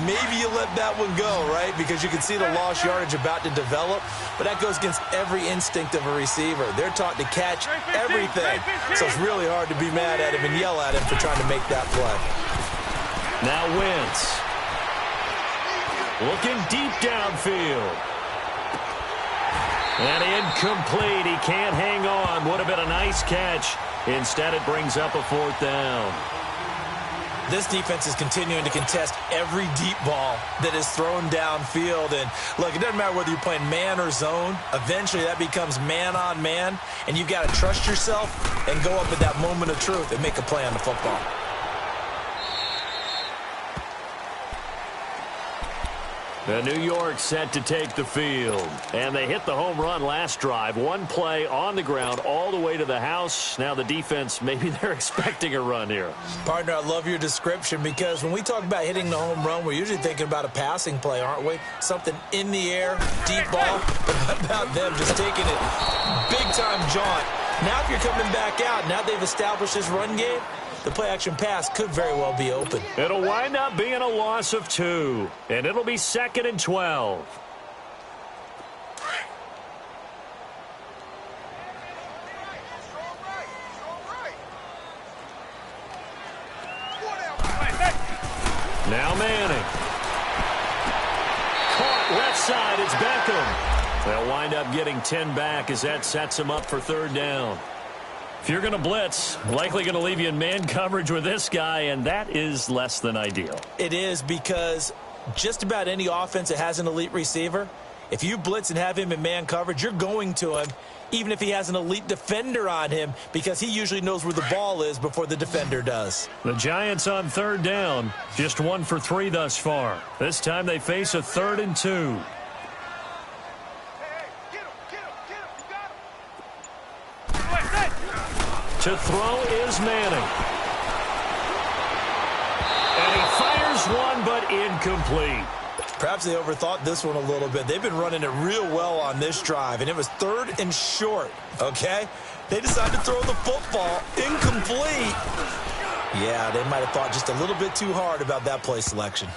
Maybe you let that one go, right? Because you can see the lost yardage about to develop. But that goes against every instinct of a receiver. They're taught to catch everything. So it's really hard to be mad at him and yell at him for trying to make that play. Now Wentz. Looking deep downfield. And incomplete. He can't hang on. Would have been a nice catch. Instead, it brings up a 4th down. This defense is continuing to contest every deep ball that is thrown downfield. And, look, it doesn't matter whether you're playing man or zone. Eventually, that becomes man-on-man, and you've got to trust yourself and go up at that moment of truth and make a play on the football. The New York set to take the field. And they hit the home run last drive. One play on the ground all the way to the house. Now the defense, maybe they're expecting a run here. Partner, I love your description because when we talk about hitting the home run, we're usually thinking about a passing play, aren't we? Something in the air, deep ball. But how about them just taking it big-time jaunt? Now if you're coming back out, now they've established this run game, the play-action pass could very well be open. It'll wind up being a loss of 2, and it'll be 2nd and 12. Now Manning. Caught left side. It's Beckham. They'll wind up getting 10 back as that sets him up for 3rd down. If you're going to blitz, likely going to leave you in man coverage with this guy, and that is less than ideal. It is, because just about any offense that has an elite receiver, if you blitz and have him in man coverage, you're going to him, even if he has an elite defender on him, because he usually knows where the ball is before the defender does. The Giants on 3rd down, just 1 for 3 thus far. This time they face a 3rd and 2. To throw is Manning. And he fires one, but incomplete. Perhaps they overthought this one a little bit. They've been running it real well on this drive, and it was 3rd and short, okay? They decided to throw the football incomplete. Yeah, they might have thought just a little bit too hard about that play selection.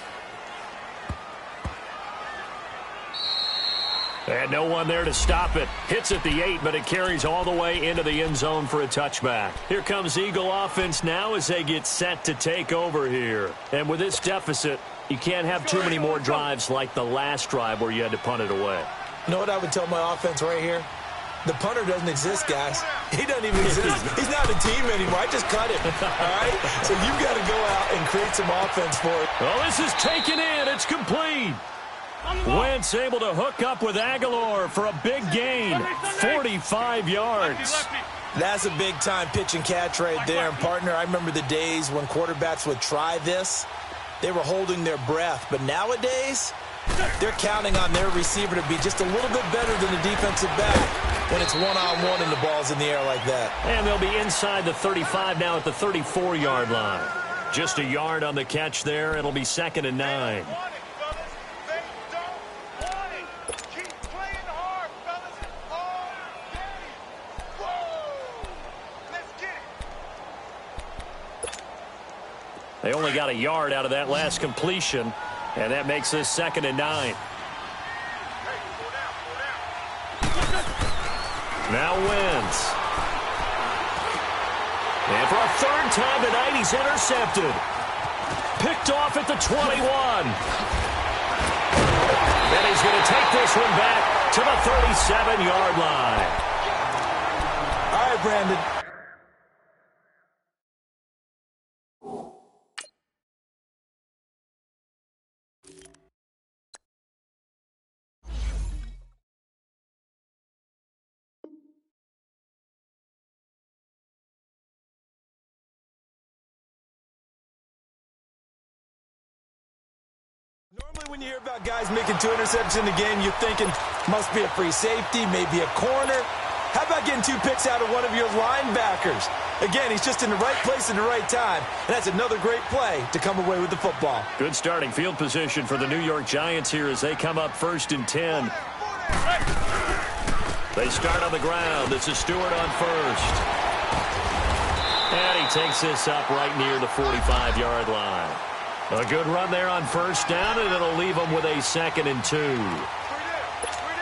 And no one there to stop it. Hits at the 8, but it carries all the way into the end zone for a touchback. Here comes Eagle offense now as they get set to take over here. And with this deficit, you can't have too many more drives like the last drive where you had to punt it away. You know what I would tell my offense right here? The punter doesn't exist, guys. He doesn't even exist. He's not a team anymore. I just cut him, all right? So you've got to go out and create some offense for it. Oh, this is taken in. It's complete. Wentz able to hook up with Aguilar for a big gain, 45 yards. That's a big-time pitch and catch right there. And, partner, I remember the days when quarterbacks would try this. They were holding their breath. But nowadays, they're counting on their receiver to be just a little bit better than the defensive back when it's one-on-one and the ball's in the air like that. And they'll be inside the 35 now at the 34-yard line. Just a yard on the catch there. It'll be 2nd and 9. They only got a yard out of that last completion, and that makes this 2nd and 9. Now Wentz. And for a third time tonight, he's intercepted. Picked off at the 21. And he's going to take this one back to the 37-yard line. All right, Brandon. Normally when you hear about guys making 2 interceptions in the game, you're thinking must be a free safety, maybe a corner. How about getting 2 picks out of one of your linebackers? Again, he's just in the right place at the right time, and that's another great play to come away with the football. Good starting field position for the New York Giants here as they come up 1st and 10. They start on the ground. This is Stewart on first. And he takes this up right near the 45-yard line. A good run there on first down, and it'll leave him with a 2nd and 2.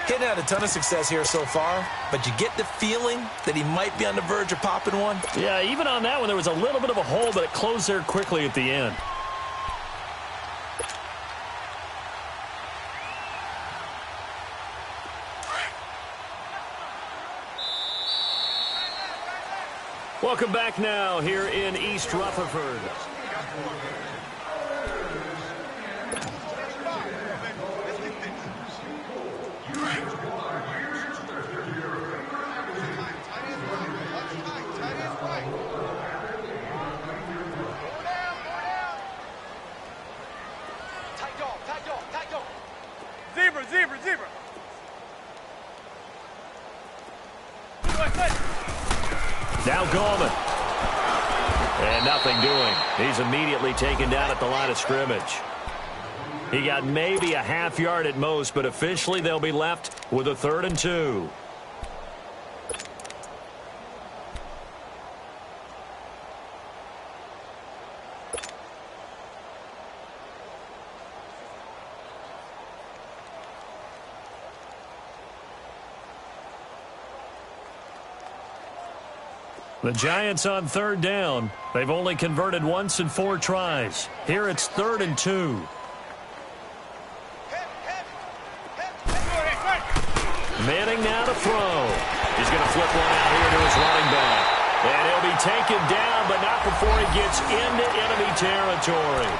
Hitting had a ton of success here so far, but you get the feeling that he might be on the verge of popping one. Yeah, even on that one, there was a little bit of a hole, but it closed there quickly at the end. Welcome back now here in East Rutherford. Zebra. Now Gallman. And nothing doing. He's immediately taken down at the line of scrimmage. He got maybe a half yard at most, but officially they'll be left with a 3rd and 2. The Giants on 3rd down. They've only converted once in 4 tries. Here it's 3rd and 2. Manning now to throw. He's going to flip one out here to his running back. And he'll be taken down, but not before he gets into enemy territory.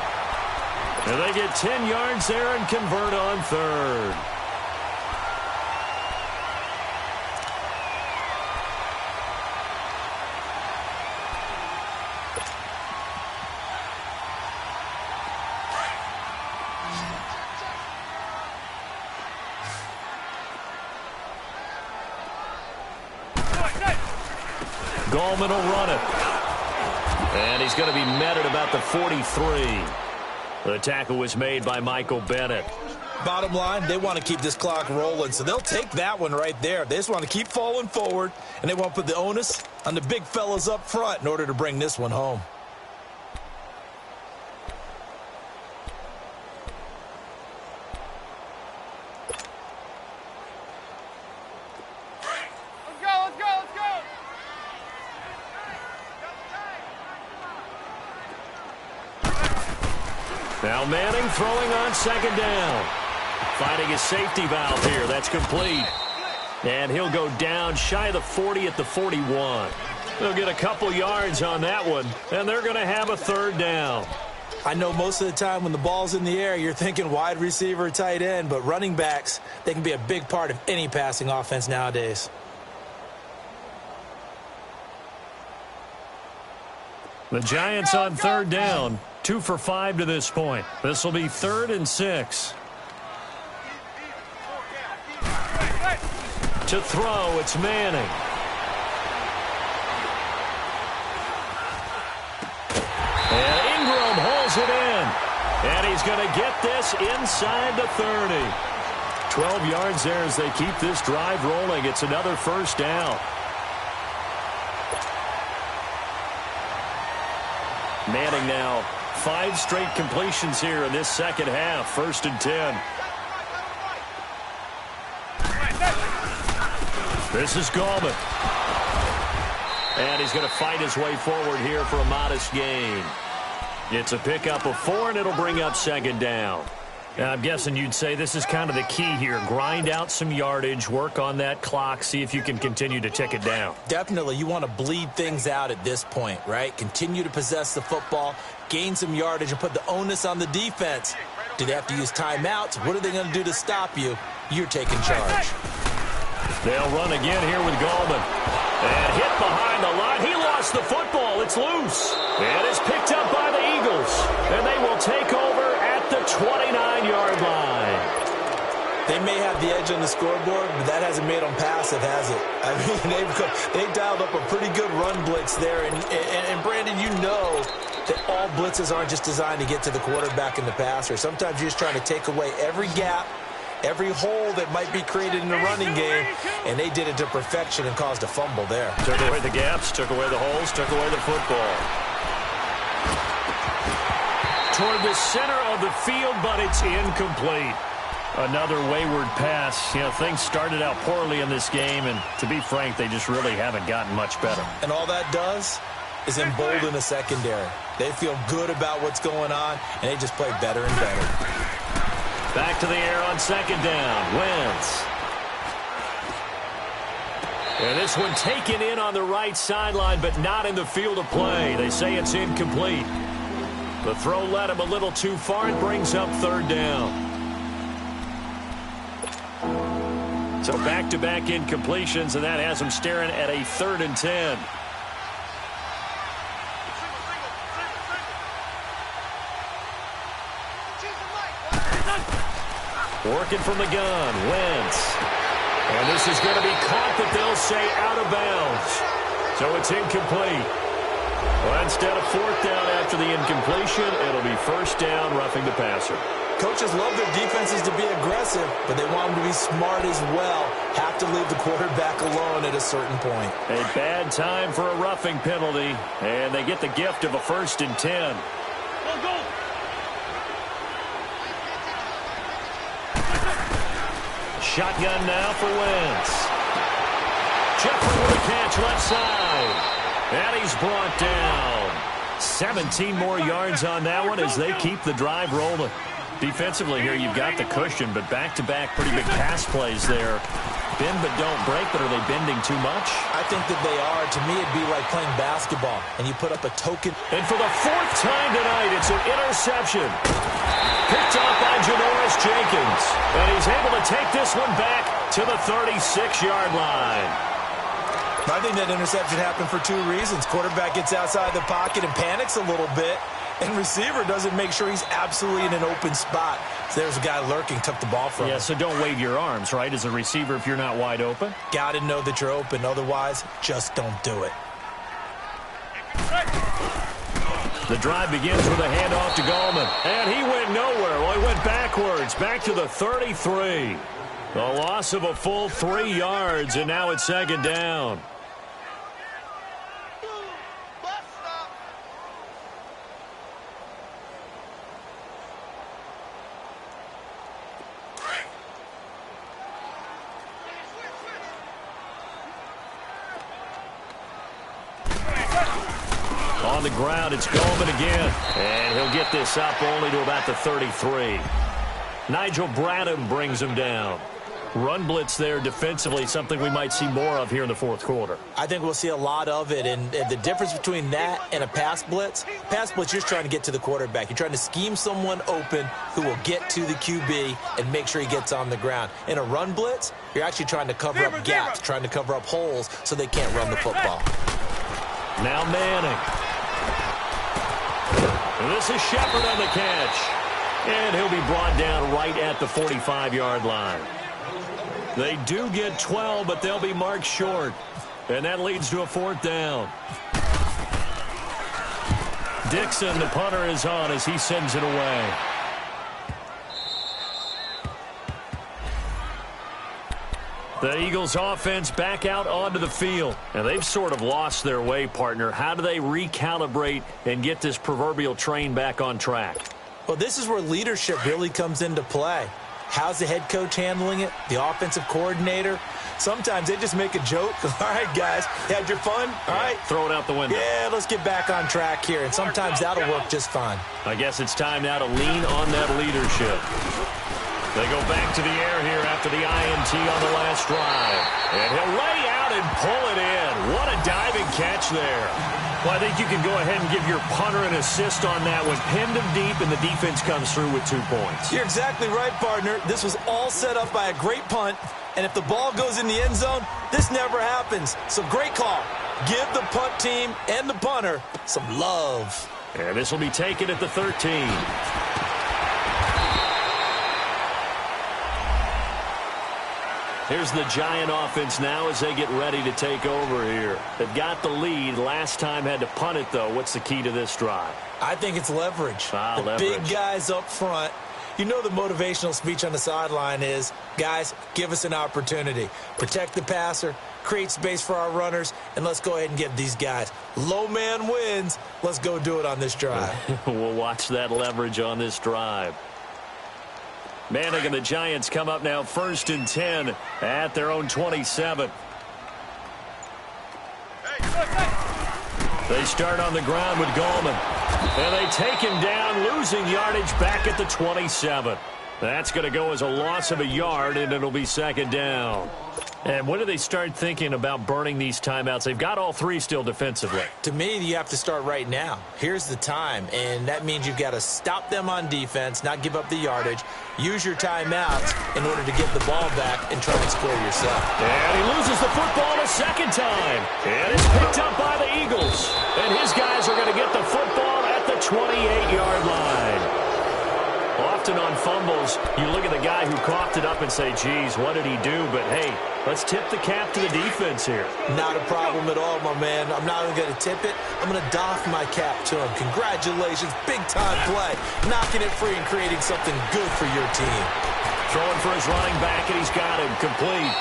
And they get 10 yards there and convert on 3rd. Gallman will run it. And he's going to be met at about the 43. The tackle was made by Michael Bennett. Bottom line, they want to keep this clock rolling, so they'll take that one right there. They just want to keep falling forward, and they want to put the onus on the big fellas up front in order to bring this one home. Now Manning throwing on second down. Finding his safety valve here. That's complete. And he'll go down shy of the 40 at the 41. They'll get a couple yards on that one, and they're going to have a third down. I know most of the time when the ball's in the air, you're thinking wide receiver, tight end, but running backs, they can be a big part of any passing offense nowadays. The Giants on third down, 2 for 5 to this point. This will be 3rd and 6. To throw, it's Manning. And Ingram holds it in. And he's going to get this inside the 30. 12 yards there as they keep this drive rolling. It's another first down. Manning now 5 straight completions here in this second half. 1st and 10. This is Gallman. And he's going to fight his way forward here for a modest gain. It's a pickup of 4, and it'll bring up second down. Now, I'm guessing you'd say this is kind of the key here. Grind out some yardage, work on that clock, see if you can continue to tick it down. Definitely. You want to bleed things out at this point, right? Continue to possess the football, gain some yardage, and put the onus on the defense. Do they have to use timeouts? What are they going to do to stop you? You're taking charge. They'll run again here with Gallman. And hit behind the line. He lost the football. It's loose. And it's picked up by the Eagles. And they will take over at the 29-yard line. They may have the edge on the scoreboard, but that hasn't made them passive, has it? I mean, they've dialed up a pretty good run blitz there. And Brandon, you know that all blitzes aren't just designed to get to the quarterback and the passer. Sometimes you're just trying to take away every gap, every hole that might be created in the running game, and they did it to perfection and caused a fumble there. Took away the gaps, took away the holes, took away the football. Toward the center of the field, but it's incomplete. Another wayward pass. You know, things started out poorly in this game, and to be frank, they just really haven't gotten much better. And all that does is embolden the secondary. They feel good about what's going on, and they just play better and better. Back to the air on second down. Wentz. And this one taken in on the right sideline, but not in the field of play. They say it's incomplete. The throw led him a little too far and brings up third down. So back-to-back incompletions, and that has him staring at a 3rd and 10. Working from the gun, Wentz. And this is going to be caught, but they'll say out of bounds. So it's incomplete. Well, instead of 4th down after the incompletion, it'll be 1st down, roughing the passer. Coaches love their defenses to be aggressive, but they want them to be smart as well. Have to leave the quarterback alone at a certain point. A bad time for a roughing penalty, and they get the gift of a 1st and 10. Go. Shotgun now for Wentz. Jeffrey with a catch left side. And he's brought down. 17 more yards on that one as they keep the drive rolling. Defensively here, you've got the cushion, but back-to-back pretty big pass plays there. Bend but don't break, but are they bending too much? I think that they are. To me, it'd be like playing basketball, and you put up a token. And for the 4th time tonight, it's an interception. Picked off by Janoris Jenkins. And he's able to take this one back to the 36-yard line. I think that interception happened for 2 reasons. Quarterback gets outside the pocket and panics a little bit, and receiver doesn't make sure he's absolutely in an open spot. So there's a guy lurking, took the ball from him. Yeah, so don't wave your arms, right, as a receiver if you're not wide open? Got to know that you're open. Otherwise, just don't do it. The drive begins with a handoff to Gallman. And he went nowhere. Well, he went backwards, back to the 33. A loss of a full 3 yards, and now it's second down. On on the ground. It's Goldman again. And he'll get this up only to about the 33. Nigel Bradham brings him down. Run blitz there defensively, something we might see more of here in the fourth quarter. I think we'll see a lot of it, and the difference between that and a pass blitz, you're just trying to get to the quarterback. You're trying to scheme someone open who will get to the QB and make sure he gets on the ground. In a run blitz, you're actually trying to cover up gaps, trying to cover up holes so they can't run the football. Now Manning. And this is Shepard on the catch. And he'll be brought down right at the 45-yard line. They do get 12, but they'll be marked short. And that leads to a fourth down. Dixon, the punter, is on as he sends it away. The Eagles offense back out onto the field. And they've sort of lost their way, partner. How do they recalibrate and get this proverbial train back on track? Well, this is where leadership really comes into play. How's the head coach handling it? The offensive coordinator? Sometimes they just make a joke. All right, guys, you had your fun? All right. Throw it out the window. Yeah, let's get back on track here. And sometimes that'll work just fine. I guess it's time now to lean on that leadership. They go back to the air here after the INT on the last drive. And he'll lay out and pull it in. What a diving catch there. Well, I think you can go ahead and give your punter an assist on that one. Pinned him deep, and the defense comes through with 2 points. You're exactly right, partner. This was all set up by a great punt, and if the ball goes in the end zone, this never happens. So great call. Give the punt team and the punter some love. And this will be taken at the 13. Here's the Giant offense now as they get ready to take over here. They've got the lead. Last time had to punt it, though. What's the key to this drive? I think it's leverage. The big guys up front. You know the motivational speech on the sideline is, guys, give us an opportunity. Protect the passer, create space for our runners, and let's go ahead and give these guys. Low man wins. Let's go do it on this drive. We'll watch that leverage on this drive. Manning and the Giants come up now 1st and 10 at their own 27. They start on the ground with Goldman. And they take him down, losing yardage back at the 27. That's going to go as a loss of a yard, and it'll be 2nd down. And when do they start thinking about burning these timeouts? They've got all 3 still defensively. To me, you have to start right now. Here's the time, and that means you've got to stop them on defense, not give up the yardage. Use your timeouts in order to get the ball back and try and score yourself. And he loses the football a 2nd time. And it's picked up by the Eagles. And his guys are going to get the football at the 28-yard line. Often on fumbles, you look at the guy who coughed it up and say, geez, what did he do? But, hey, let's tip the cap to the defense here. Not a problem at all, my man. I'm not even going to tip it. I'm going to doff my cap to him. Congratulations. Big-time play. Knocking it free and creating something good for your team. Throwing for his running back, and he's got him complete.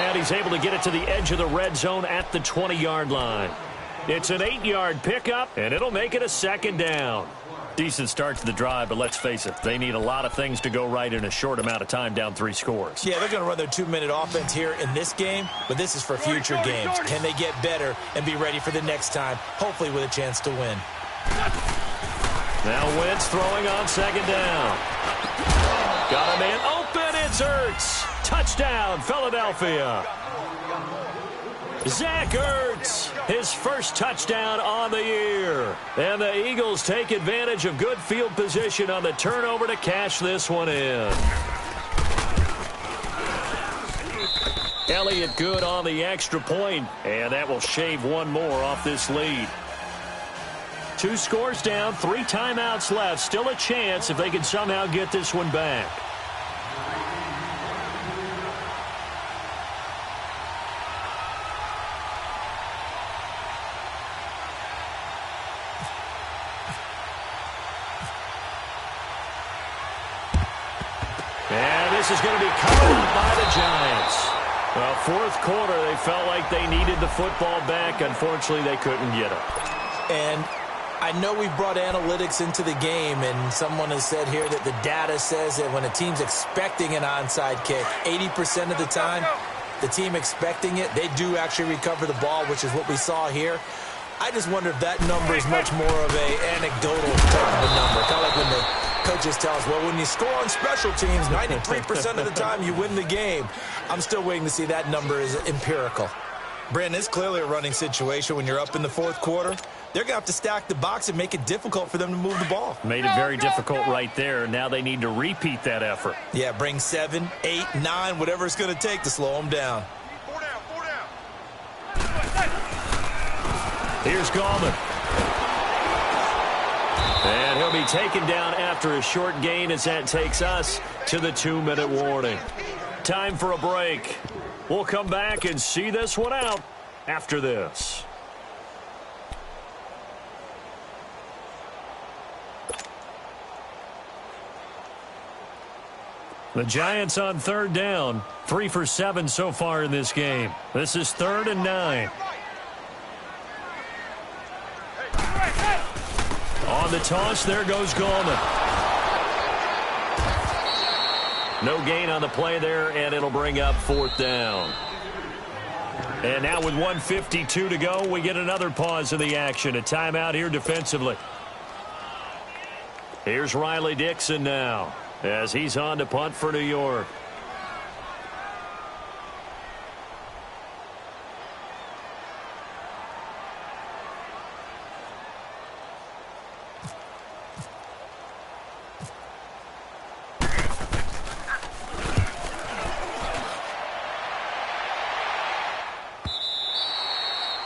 And he's able to get it to the edge of the red zone at the 20-yard line. It's an 8-yard pickup, and it'll make it a 2nd down. Decent start to the drive, but let's face it, they need a lot of things to go right in a short amount of time, down 3 scores. Yeah, they're going to run their 2-minute offense here in this game, but this is for future games. Can they get better and be ready for the next time, hopefully with a chance to win? Now Wentz throwing on 2nd down. Got a man open, it's Ertz. Touchdown, Philadelphia. Zach Ertz, his first touchdown on the year. And the Eagles take advantage of good field position on the turnover to cash this one in. Elliott good on the extra point, and that will shave one more off this lead. 2 scores down, 3 timeouts left. Still a chance if they can somehow get this one back. And this is going to be covered up by the Giants. Well, 4th quarter, they felt like they needed the football back. Unfortunately, they couldn't get it. And I know we brought analytics into the game, and someone has said here that the data says that when a team's expecting an onside kick, 80% of the time, the team expecting it, they do actually recover the ball, which is what we saw here. I just wonder if that number is much more of a anecdotal type of a number. Kind of like when the coaches tell us, well, when you score on special teams, 93% of the time you win the game. I'm still waiting to see that number is empirical. Brandon, it's clearly a running situation when you're up in the fourth quarter. They're going to have to stack the box and make it difficult for them to move the ball. Made it very difficult right there. Now they need to repeat that effort. Yeah, bring 7, 8, 9, whatever it's going to take to slow them down. Here's Gallman. And he'll be taken down after a short gain as that takes us to the 2-minute warning. Time for a break. We'll come back and see this one out after this. The Giants on third down, 3 for 7 so far in this game. This is 3rd and 9. On the toss, there goes Gallman. No gain on the play there, and it'll bring up 4th down. And now with 1:52 to go, we get another pause in the action. A timeout here defensively. Here's Riley Dixon now, as he's on to punt for New York.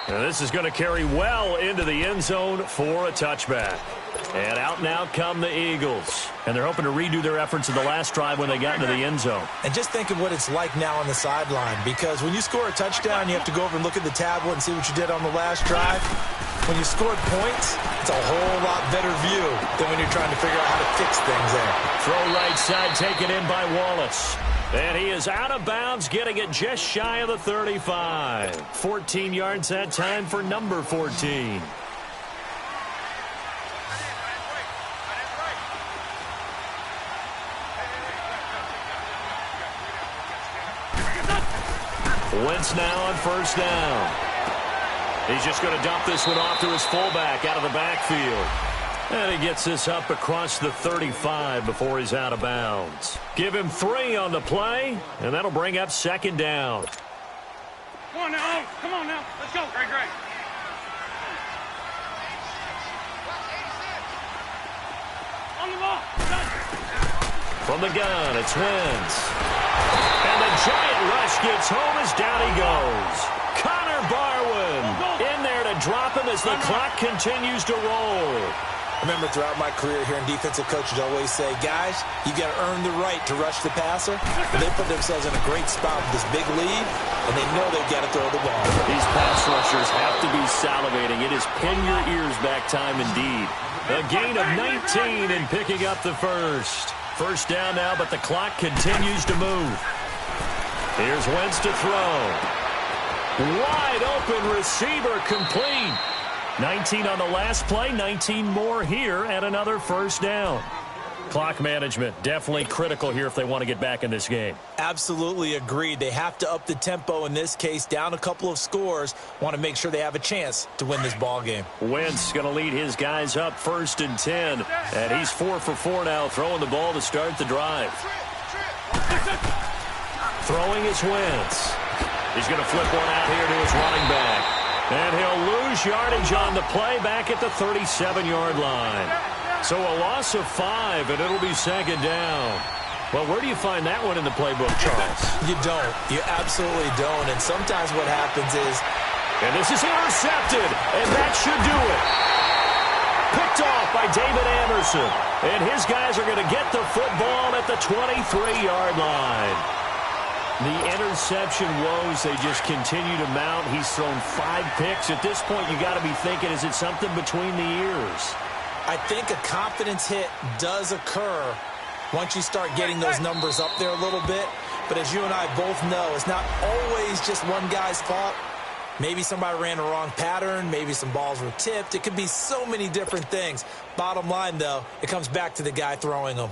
And this is going to carry well into the end zone for a touchback. And out come the Eagles. And they're hoping to redo their efforts in the last drive when they got into the end zone. And just think of what it's like now on the sideline, because when you score a touchdown, you have to go over and look at the tablet and see what you did on the last drive. When you scored points, it's a whole lot better view than when you're trying to figure out how to fix things there. Throw right side taken in by Wallace. And he is out of bounds, getting it just shy of the 35. 14 yards that time for number 14. Wentz now on first down. He's just going to dump this one off to his fullback out of the backfield. And he gets this up across the 35 before he's out of bounds. Give him 3 on the play, and that'll bring up 2nd down. Come on now. Come on now. Let's go. Great, great. On the ball. From the gun, it's Wentz. And the giant rush gets home as down he goes. Connor Barwin in there to drop him as the clock continues to roll. I remember throughout my career hearing defensive coaches always say, guys, you got to earn the right to rush the passer. And they put themselves in a great spot with this big lead, and they know they've got to throw the ball. These pass rushers have to be salivating. It is pin your ears back time indeed. A gain of 19 and picking up the first. First down now, but the clock continues to move. Here's Wentz to throw. Wide open receiver complete. 19 on the last play, 19 more here at another first down. Clock management definitely critical here if they want to get back in this game. Absolutely agreed. They have to up the tempo in this case, down a couple of scores. Want to make sure they have a chance to win this ball game. Wentz going to lead his guys up 1st and 10. And he's 4 for 4 now, throwing the ball to start the drive. Throwing is Wentz. He's going to flip one out here to his running back. And he'll lose yardage on the play back at the 37-yard line. So a loss of 5, and it'll be 2nd down. Well, where do you find that one in the playbook, Charles? You don't. You absolutely don't. And sometimes what happens is... And this is intercepted, and that should do it. Picked off by David Anderson. And his guys are going to get the football at the 23-yard line. The interception woes, they just continue to mount. He's thrown 5 picks. At this point, you got to be thinking, is it something between the ears? I think a confidence hit does occur once you start getting those numbers up there a little bit. But as you and I both know, it's not always just one guy's fault. Maybe somebody ran a wrong pattern. Maybe some balls were tipped. It could be so many different things. Bottom line, though, it comes back to the guy throwing them.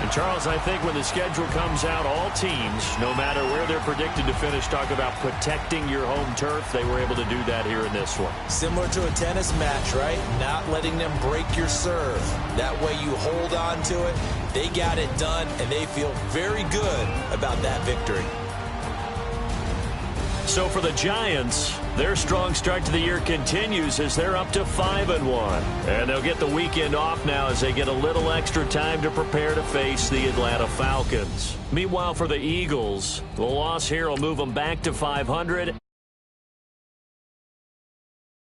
And Charles, I think when the schedule comes out, all teams, no matter where they're predicted to finish, talk about protecting your home turf. They were able to do that here in this one. Similar to a tennis match, right? Not letting them break your serve. That way you hold on to it. They got it done, and they feel very good about that victory. So for the Giants, their strong start to the year continues as they're up to 5-1. And they'll get the weekend off now as they get a little extra time to prepare to face the Atlanta Falcons. Meanwhile, for the Eagles, the loss here will move them back to 500.